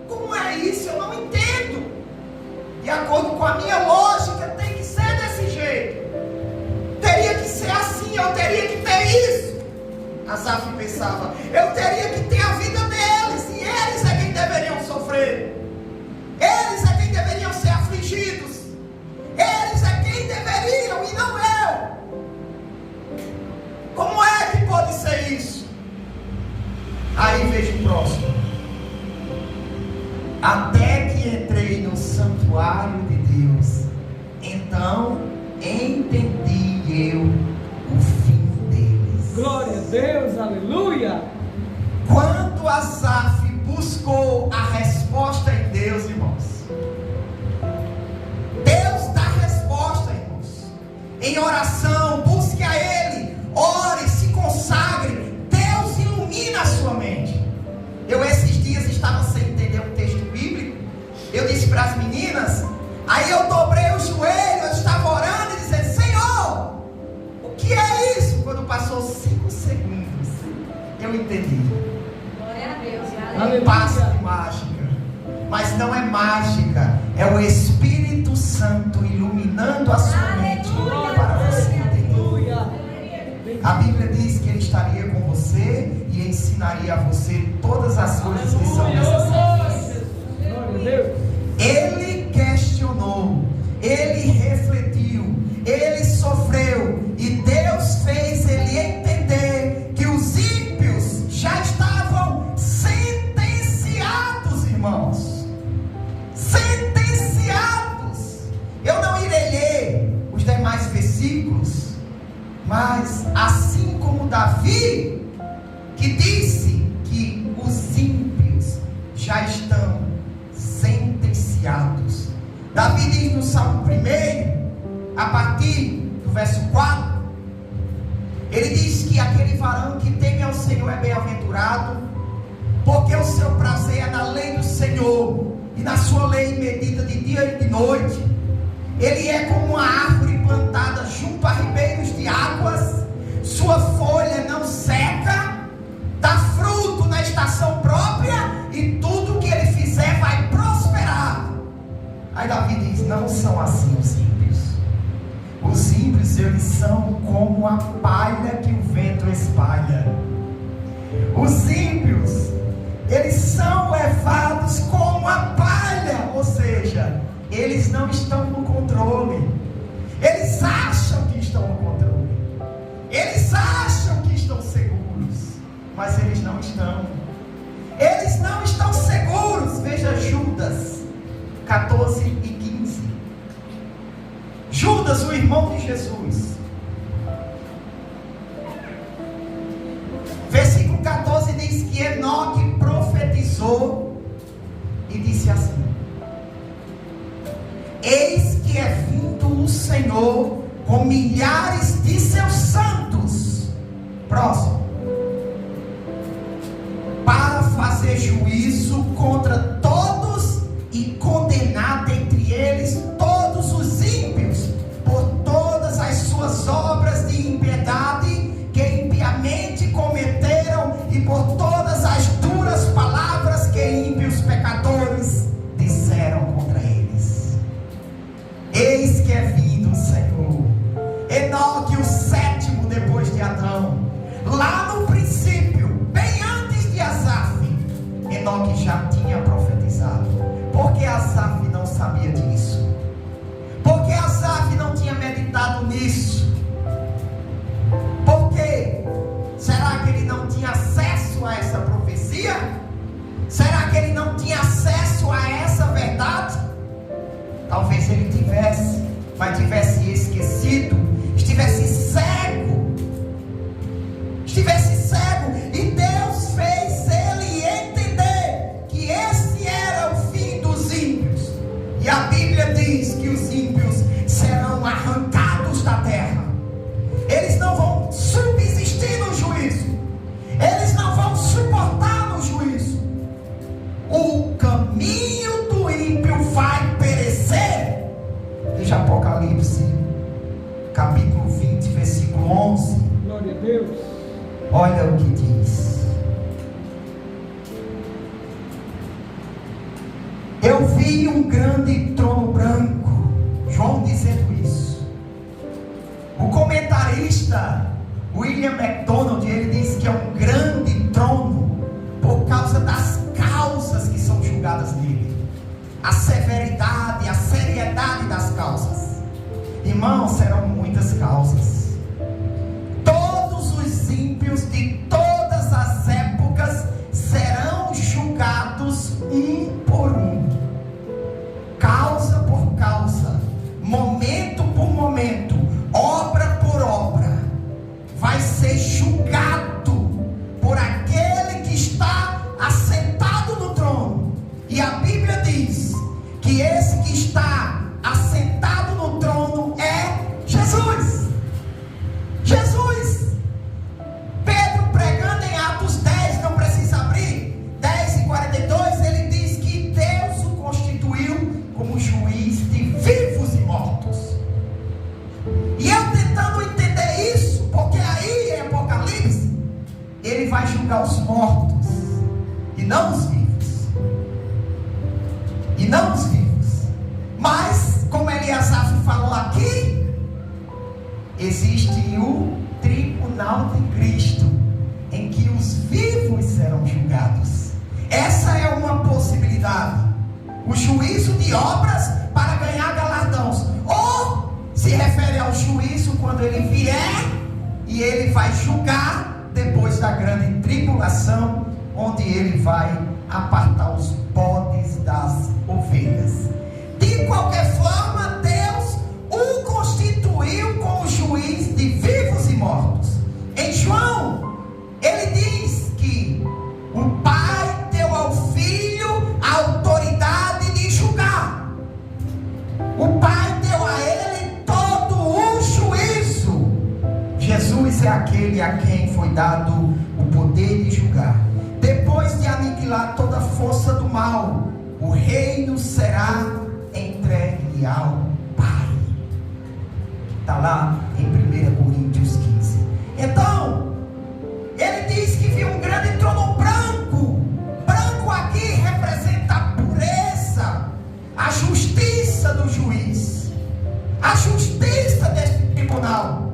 como é isso? Eu não entendo. De acordo com a minha lógica, tem que ser desse jeito. Teria que ser assim, eu teria que ter isso. Asaf pensava: eu teria que ter a vida deles, e eles é quem deveriam sofrer. Eles é quem deveriam ser afligidos. Eles é quem deveriam, e não eu. Como é que pode ser isso? Aí veja o próximo. Até que entrei no santuário de Deus, então entendi eu o fim deles. Glória a Deus, aleluia. Quando Asaf buscou a resposta em Deus, irmãos, Deus dá resposta, irmãos. Em oração, busque a Ele, ore, se consagre. Deus ilumina a sua mente. Eu esses dias estava sem entender um texto bíblico. Eu disse para as meninas, aí eu dobrei o joelho, eu estava orando e dizendo: Senhor, o que é isso? Quando passou 5 segundos, eu entendi. Glória a Deus. Um passo de mágica. Mas não é mágica, é o Espírito Santo iluminando a sua mente para você entender. A Bíblia diz que Ele estaria com você e ensinaria a você todas as coisas que são necessárias. Ele questionou, ele refletiu, ele sofreu, e Deus fez ele entender que os ímpios já estavam sentenciados, irmãos. Sentenciados. Eu não irei ler os demais versículos. versículos, mas assim como Davi, que disse que os ímpios já estão sentenciados. Davi diz no Salmo 1, a partir do verso 4, ele diz que aquele varão que teme ao Senhor é bem-aventurado, porque o seu prazer é na lei do Senhor, e na sua lei medita de dia e de noite. Ele é como uma árvore plantada junto a ribeiros de águas, sua folha não seca, dá fruto na estação própria, e tudo que ele fizer vai prosperar. Aí Davi diz: não são assim os ímpios. Os ímpios, eles são como a palha que o vento espalha. Os ímpios, eles são levados como a palha, ou seja, eles não estão no controle. Eles acham que estão no controle. Eles acham que estão seguros, mas eles não estão. Eles não estão seguros. Veja Judas 14 e 15. Judas, o irmão de Jesus. Versículo 14 diz que Enoque profetizou e disse assim: eis que é vindo o Senhor com milhares de seus santos. Próximo. Para fazer juízo contra todos e condenar dentre eles todos os ímpios por todas as suas obras de impiedade que impiamente cometeram e por todas as duras palavras que ímpios pecadores disseram contra eles. Eis que é vindo o Senhor. Enoque, o sétimo depois de Adão, lá no princípio, bem antes de Asaf, Enoque já tinha profetizado. Porque Asaf não sabia disso? Porque Asaf não tinha meditado nisso? Por quê? Será que ele não tinha acesso a essa profecia? Será que ele não tinha acesso a essa verdade? Talvez ele tivesse, mas tivesse esquecido, estivesse cego, e Deus fez ele entender que esse era o fim dos ímpios. E a Bíblia diz que os ímpios serão arrancados da terra. Eles não vão subsistir no juízo, eles não vão suportar no juízo. O caminho do ímpio vai perecer. Veja Apocalipse capítulo 20, versículo 11. Glória a Deus. Olha o que diz: eu vi um grande trono branco. João dizendo isso. O comentarista William MacDonald, ele diz que é um grande trono por causa das causas que são julgadas nele, a severidade, a seriedade das causas. Irmãos, serão muitas causas. Todos os ímpios de todas as épocas serão julgados um por um, causa por causa, momento por momento, obra por obra. Vai ser julgado por aquele que está assentado no trono. E a Bíblia diz que esse que está assentado no trono é Jesus. Jesus. Pedro, pregando em Atos 10, não precisa abrir, 10:42, ele diz que Deus o constituiu como juiz de vivos e mortos. E eu tentando entender isso, porque aí em Apocalipse ele vai julgar os mortos e não os vivos. E não os vivos. Mas, como Eliasaf falou aqui, existe o tribunal de Cristo, em que os vivos serão julgados. Essa é uma possibilidade. O juízo de obras para ganhar galardões. Ou se refere ao juízo quando ele vier, e ele vai julgar depois da grande tribulação, onde ele vai apartar os bodes das ovelhas. De qualquer forma, Deus o constituiu como aquele a quem foi dado o poder de julgar. Depois de aniquilar toda a força do mal, o reino será entregue ao Pai. Está lá em 1 Coríntios 15. Então, ele diz que viu um grande trono branco. Branco aqui representa a pureza, a justiça do juiz, a justiça deste tribunal.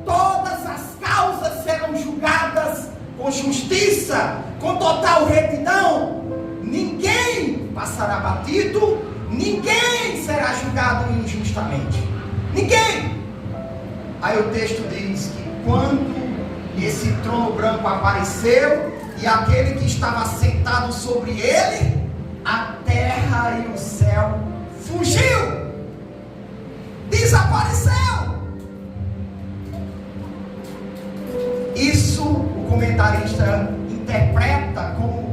Todas as causas serão julgadas com justiça, com total retidão. Ninguém passará batido, ninguém será julgado injustamente. Ninguém. Aí o texto diz que quando esse trono branco apareceu e aquele que estava sentado sobre ele, a terra e o céu fugiu, desapareceu. Isso o comentarista interpreta como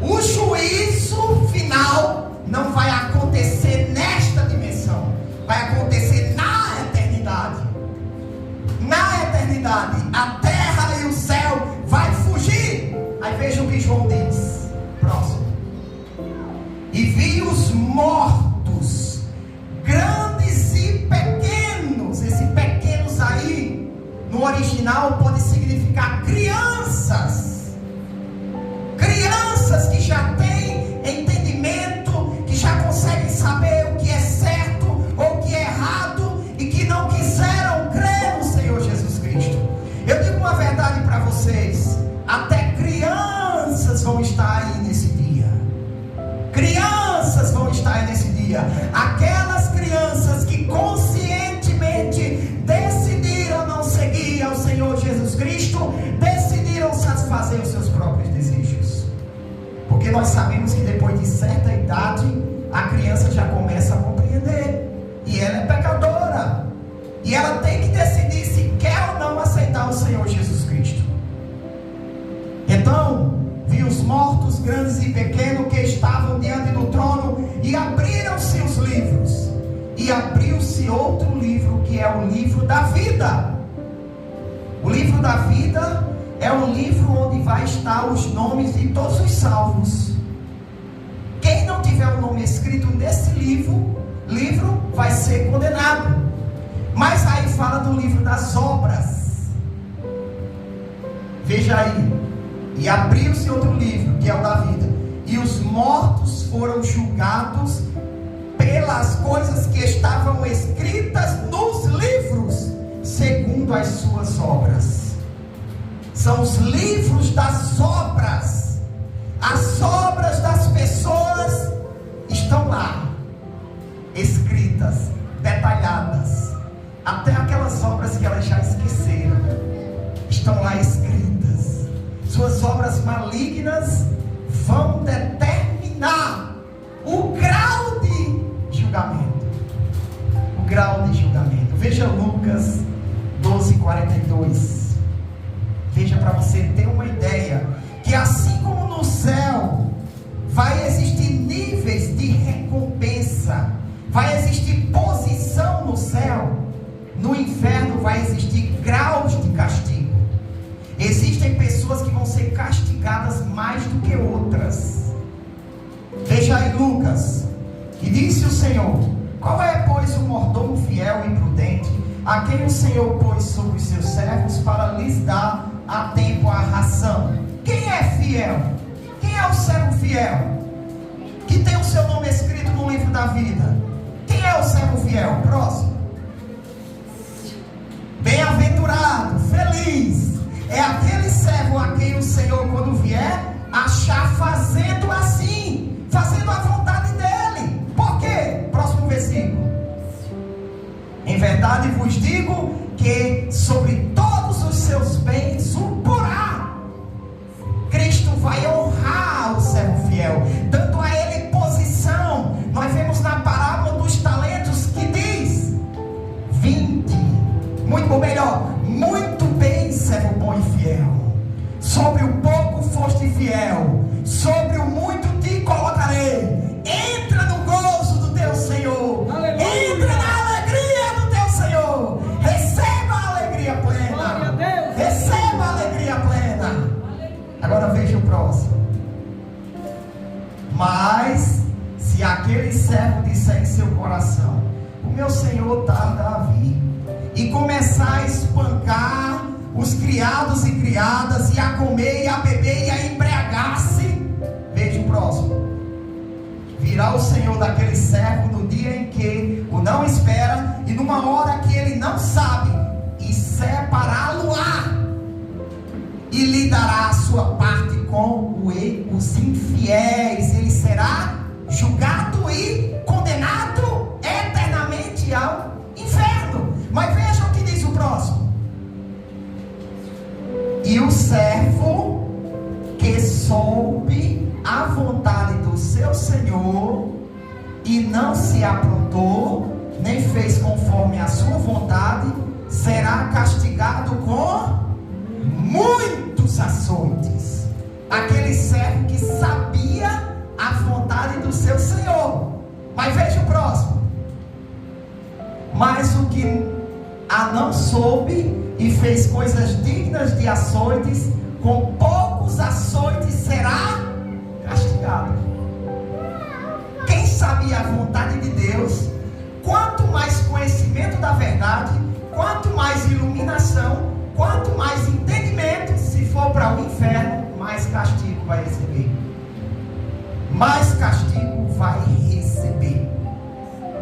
o juízo final não vai acontecer nesta dimensão, vai acontecer na eternidade. Na eternidade, a terra e o céu vai fugir. Aí veja o que João diz. Próximo. E vi os mortos, grandes e pequenos. Esse pequenos aí, no original, pode significar crianças. Crianças que já têm entendimento, que já conseguem saber o que é certo ou o que é errado e que não quiseram crer no Senhor Jesus Cristo. Eu digo uma verdade para vocês: até crianças vão estar aí nesse dia. Crianças vão estar aí nesse dia. Aquelas crianças que conscientemente decidiram não seguir ao Senhor Jesus Cristo, decidiram satisfazer os seus próprios desejos. Porque nós sabemos que depois de certa idade, a criança já começa a compreender. E ela é pecadora. E ela tem que decidir se quer ou não aceitar o Senhor Jesus Cristo. Então, vi os mortos, grandes e pequenos, que estavam diante do trono, e abriram-se os livros. E abriu-se outro livro, que é o livro da vida. O livro da vida é o livro onde vai estar os nomes de todos os salvos. Quem não tiver o nome escrito nesse livro vai ser condenado. Mas aí fala do livro das obras. Veja aí. E abriu-se outro livro, que é o da vida. E os mortos foram julgados pelas coisas que estavam escritas nos livros, segundo as suas obras. São os livros das obras. As obras das pessoas estão lá, escritas, detalhadas. Até aquelas obras que elas já esqueceram estão lá escritas. Suas obras malignas vão determinar o grau de julgamento. O grau de julgamento. Veja Lucas 12:42. Veja, para você ter uma ideia, que assim como no céu vai existir níveis de recompensa, vai existir posição no céu, no inferno vai existir graus de castigo. Existem pessoas que vão ser castigadas mais do que outras. Veja aí Lucas. E disse o Senhor: qual é, pois, o mordomo fiel e prudente, a quem o Senhor pôs sobre os seus servos para lhes dar a tempo a ração? Quem é fiel? Quem é o servo fiel? Que tem o seu nome escrito no livro da vida. Quem é o servo fiel? Próximo. Bem-aventurado, feliz é aquele servo a quem o Senhor, quando vier, achar fazendo assim, fazendo a vontade dele. Por quê? Próximo versículo. Em verdade vos digo que sobre todos os seus bens o porá. Cristo vai honrar o servo fiel, dando a ele posição. Nós vemos na parábola dos talentos que diz: 20, ou melhor, muito bem, servo bom e fiel. Sobre o pouco foste fiel, sobre o muito te colocarei. Entra no gozo do teu Senhor. Aleluia. Entra na alegria do teu Senhor. Receba a alegria plena. Glória a Deus. começar a espancar os criados e criadas, e a comer e a beber e a embriagar-se. Veja o próximo. Virá o Senhor daquele servo no dia em que o não espera e numa hora que ele não sabe, e separá-lo-á, e lhe dará a sua parte com os infiéis. Ele será julgado e condenado eternamente ao inferno. Mas veja o que diz o próximo. E o servo que soube a vontade do seu Senhor e não se aprontou, nem fez conforme a sua vontade, será castigado com muitos açoites. Aquele servo que sabia a vontade do seu Senhor. Mas veja o próximo. Mas o que a não soube e fez coisas dignas de açoites, com poucos açoites será castigado. Quem sabia a vontade de Deus, quanto mais conhecimento da verdade, quanto mais iluminação, quanto mais entendimento, se for para o inferno, mais castigo vai receber. Mais castigo vai receber.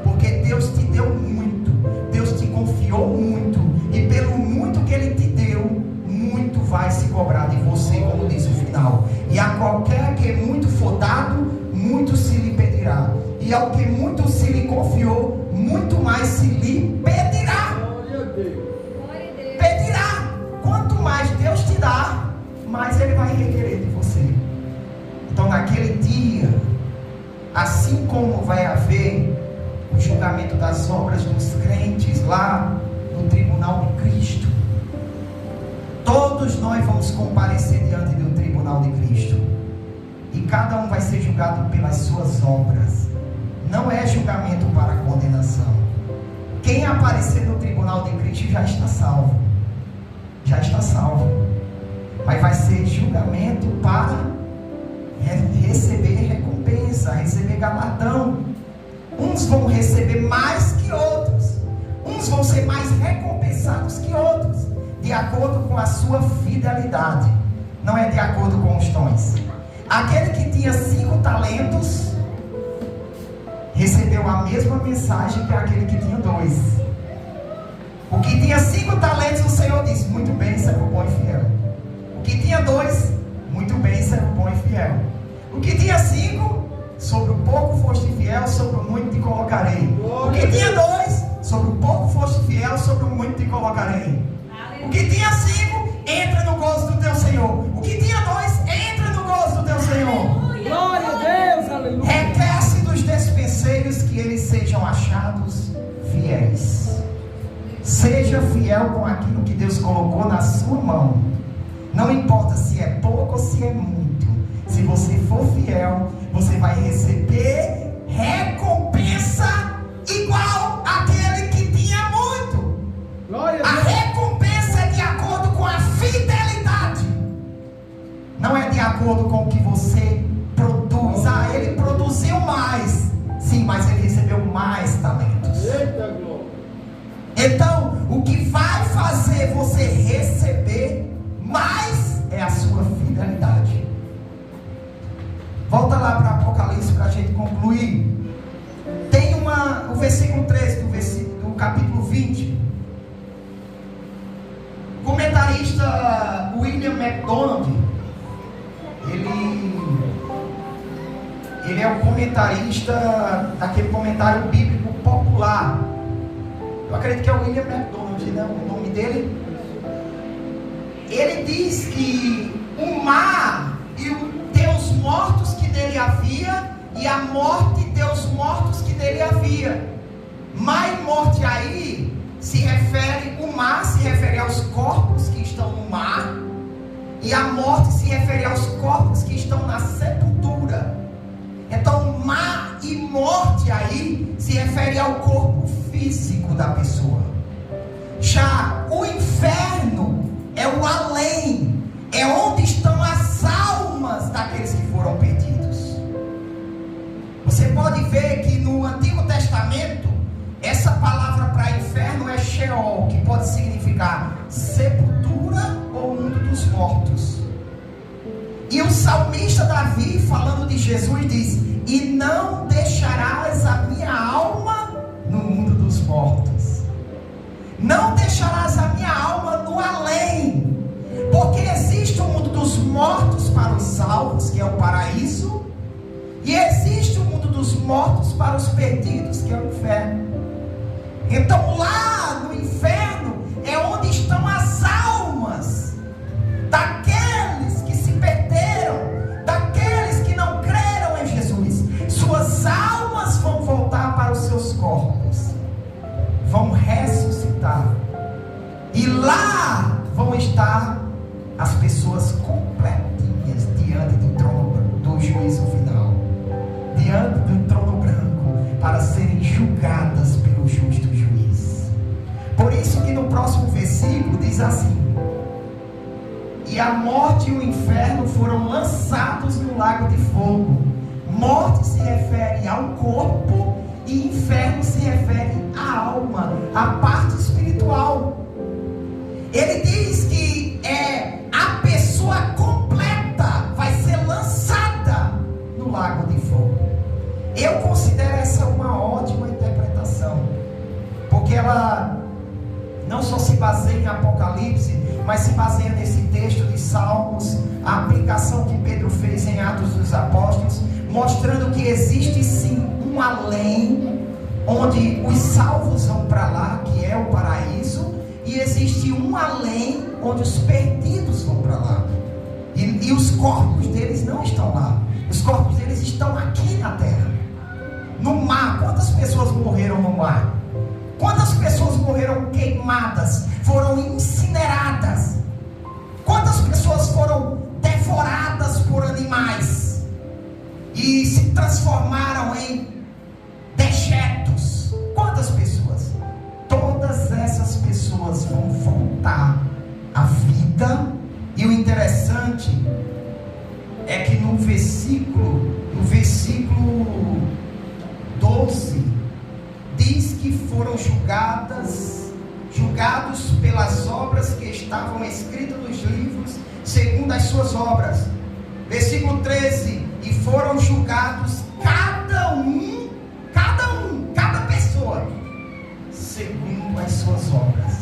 Porque Deus te deu muito, Deus te confiou muito, e pelo muito que Ele te deu, muito vai se cobrar de você, como diz o final. E a qualquer que muito for dado, muito se lhe pedirá, e ao que muito se lhe confiou, muito mais se lhe pedirá. Pedirá. Quanto mais Deus te dá, mais Ele vai requerer de você. Então naquele dia, assim como vai haver o julgamento das obras dos crentes lá no tribunal de Cristo, todos nós vamos comparecer diante do tribunal de Cristo, e cada um vai ser julgado pelas suas obras. Não é julgamento para condenação. Quem aparecer no tribunal de Cristo já está salvo. Já está salvo. Mas vai ser julgamento para receber recompensa, receber galardão. Uns vão receber mais que outros. Uns vão ser mais recompensados que outros, de acordo com a sua fidelidade. Não é de acordo com os dons. Aquele que tinha 5 talentos recebeu a mesma mensagem que aquele que tinha 2. O que tinha 5 talentos, o Senhor disse: muito bem, servo bom e fiel. O que tinha 2, muito bem, servo bom e fiel. O que tinha 5, sobre o pouco foste fiel, sobre o muito te colocarei. O que tinha 2, sobre o pouco foste fiel, sobre o muito te colocarei. O que tinha 5, entra no gozo do teu Senhor. O que tinha 2, entra no gozo do teu Senhor. Glória a Deus, aleluia. Requer-se dos despenseiros que eles sejam achados fiéis. Seja fiel com aquilo que Deus colocou na sua mão. Não importa se é pouco ou se é muito. Se você for fiel, você vai receber recompensa igual àquele que tinha muito. Glória a A Deus. recompensa é de acordo com a fidelidade. Não é de acordo com o que você produz. Ah, ele produziu mais. Sim, mas ele recebeu mais talentos. Eita glória. Então, o que vai fazer você receber mais é a sua fidelidade. Volta lá para Apocalipse para a gente concluir. Tem o versículo 13 do capítulo 20. O comentarista William MacDonald, ele é o comentarista daquele comentário bíblico popular. Eu acredito que é o William MacDonald, né? O nome dele. Ele diz que o mar e os teus mortos que nele havia, e a morte e teus mortos que nele havia. Mar e morte aí se refere, o mar se refere aos corpos que estão no mar, e a morte se refere aos corpos que estão na sepultura. Então, mar e morte aí se refere ao corpo físico da pessoa. Já o inferno é o além, é onde estão as almas daqueles que foram perdidos. Você pode ver que no Antigo Testamento, essa palavra para inferno é Sheol, que pode significar sepultura ou mundo dos mortos. E o salmista Davi, falando de Jesus, diz: e não deixarás a minha alma no mundo dos mortos. Não deixarás a minha alma no além, porque existe o mundo dos mortos para os salvos, que é o paraíso, e existe o mundo dos mortos para os perdidos, que é o inferno. Então lá no inferno é onde estão as almas daqueles que se perderam, daqueles que não creram em Jesus. Suas almas vão voltar para os seus corpos, vão ressuscitar, e lá vão estar as pessoas completinhas diante do trono do juízo final, diante do trono branco, para serem julgadas pelo justo juiz. Por isso que no próximo versículo diz assim: e a morte e o inferno foram lançados no lago de fogo. Morte se refere ao corpo e inferno se refere à alma, à parte espiritual. Ele diz que a pessoa completa vai ser lançada no lago de fogo. Eu considero essa uma ótima interpretação, porque ela não só se baseia em Apocalipse, mas se baseia nesse texto de Salmos, a aplicação que Pedro fez em Atos dos Apóstolos, mostrando que existe sim um além, onde os salvos vão para lá, que é o paraíso, e existe um além, onde os perdidos vão para lá, e os corpos deles não estão lá, os corpos deles estão aqui na terra. No mar, quantas pessoas morreram no mar? Quantas pessoas morreram queimadas, foram incineradas? Quantas pessoas foram devoradas por animais e se transformaram em dejetos? Quantas pessoas? Todas essas pessoas vão voltar à vida. E o interessante é que no versículo 12 diz que foram julgados pelas obras que estavam escritas nos livros, segundo as suas obras. Versículo 13: e foram julgados cada pessoa, segundo as suas obras.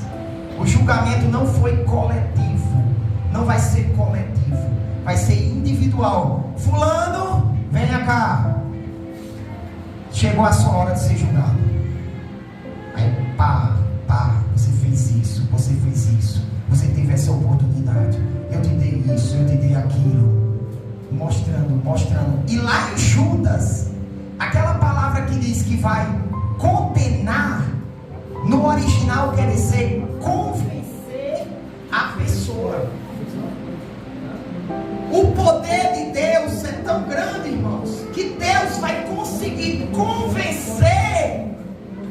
O julgamento não foi coletivo, não vai ser coletivo, vai ser individual. Fulano, venha cá, chegou a sua hora de ser julgado. Aí pá, você fez isso, você teve essa oportunidade, eu te dei isso, eu te dei aquilo, mostrando. E lá em Judas, aquela palavra que diz que vai condenar, no original quer dizer convencer a pessoa. O poder de Deus é tão grande, irmãos, que Deus vai conseguir convencer,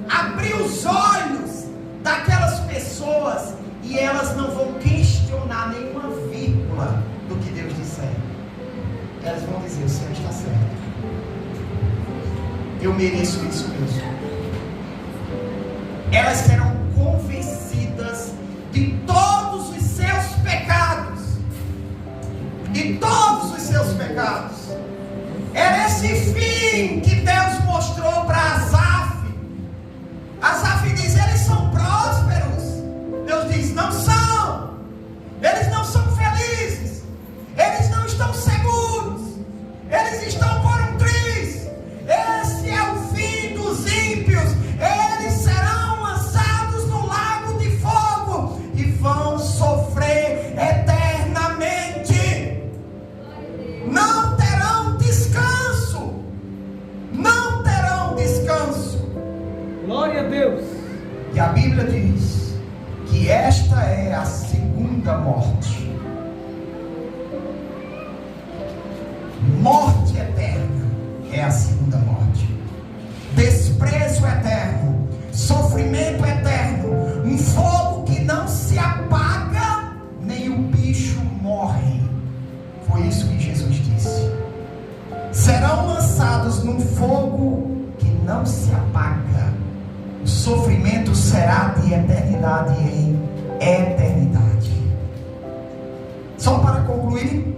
abrir os olhos daquelas pessoas, e elas não vão questionar nenhuma vírgula do que Deus disser. Elas vão dizer: o Senhor está certo, eu mereço isso mesmo. Elas serão convencidas de todos os seus pecados, Era esse fim que Deus mostrou para Asaf. Asaf diz: eles são prósperos. Deus diz: não são. Eles não são felizes. Eles não estão seguros. Eles estão por um triz. Esse é o fim dos ímpios. Eles serão lançados no lago de fogo e vão sofrer eternamente. Não terão descanso. Não terão descanso. Glória a Deus. E a Bíblia diz que esta é a segunda morte. Morte eterna é a segunda morte. Desprezo eterno, sofrimento eterno, um fogo que não se apaga, nem o bicho morre. Foi isso que Jesus disse. Serão lançados num fogo que não se apaga. Os sofrimento será de eternidade em eternidade. Só para concluir,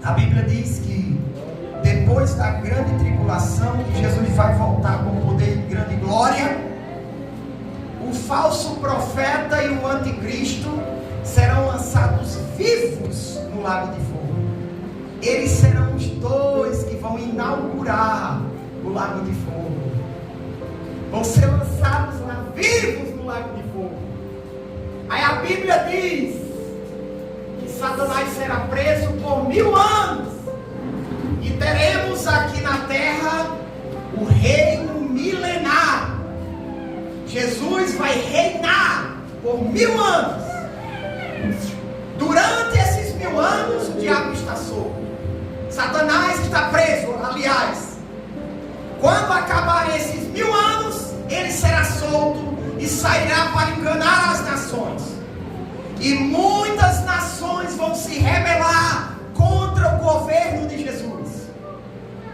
a Bíblia diz que depois da grande tribulação, que Jesus vai voltar com poder e grande glória, o falso profeta e o anticristo serão lançados vivos no lago de fogo. Eles serão os dois que vão inaugurar o lago de fogo. Vão ser lançados lá vivos no lago de fogo. Aí a Bíblia diz que Satanás será preso por 1000 anos. E teremos aqui na terra o reino milenar. Jesus vai reinar por 1000 anos. Durante esses 1000 anos, o diabo está solto. Satanás está preso, aliás. Quando acabar esses 1000 anos, ele será solto e sairá para enganar as nações. E muitas nações vão se rebelar contra o governo de Jesus,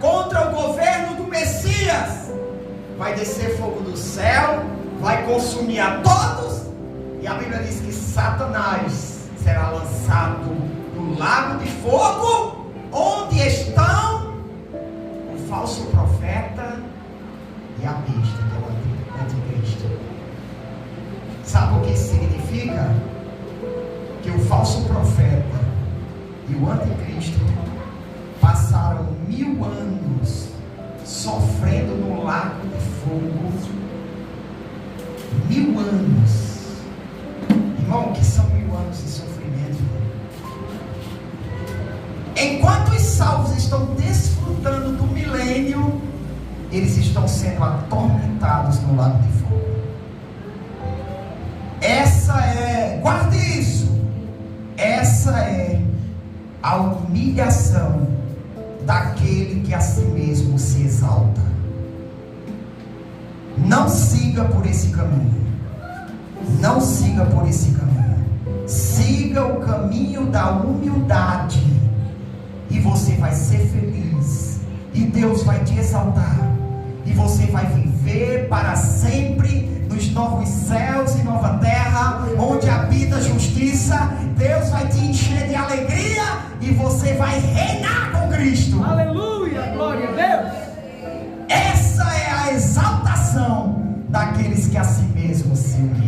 contra o governo do Messias. Vai descer fogo do céu, vai consumir a todos. E a Bíblia diz que Satanás será lançado no lago de fogo, onde estão o falso profeta e a besta, que é o anticristo. Sabe o que isso significa? Que o falso profeta e o anticristo passaram 1000 anos sofrendo no lago de fogo. 1000 anos. Irmão, que são 1000 anos de sofrimento? Enquanto os salvos estão desfrutando do milênio, eles estão sendo atormentados no lago de fogo. Guarde isso, essa é a humilhação daquele que a si mesmo se exalta. Não siga por esse caminho. Não siga por esse caminho. Siga o caminho da humildade, e você vai ser feliz, e Deus vai te exaltar, e você vai viver para sempre nos novos céus e nova terra, onde habita a justiça. Deus vai te encher de alegria, e você vai reinar com Cristo. Aleluia, glória a Deus. Essa é a exaltação daqueles que a si mesmos se humilham.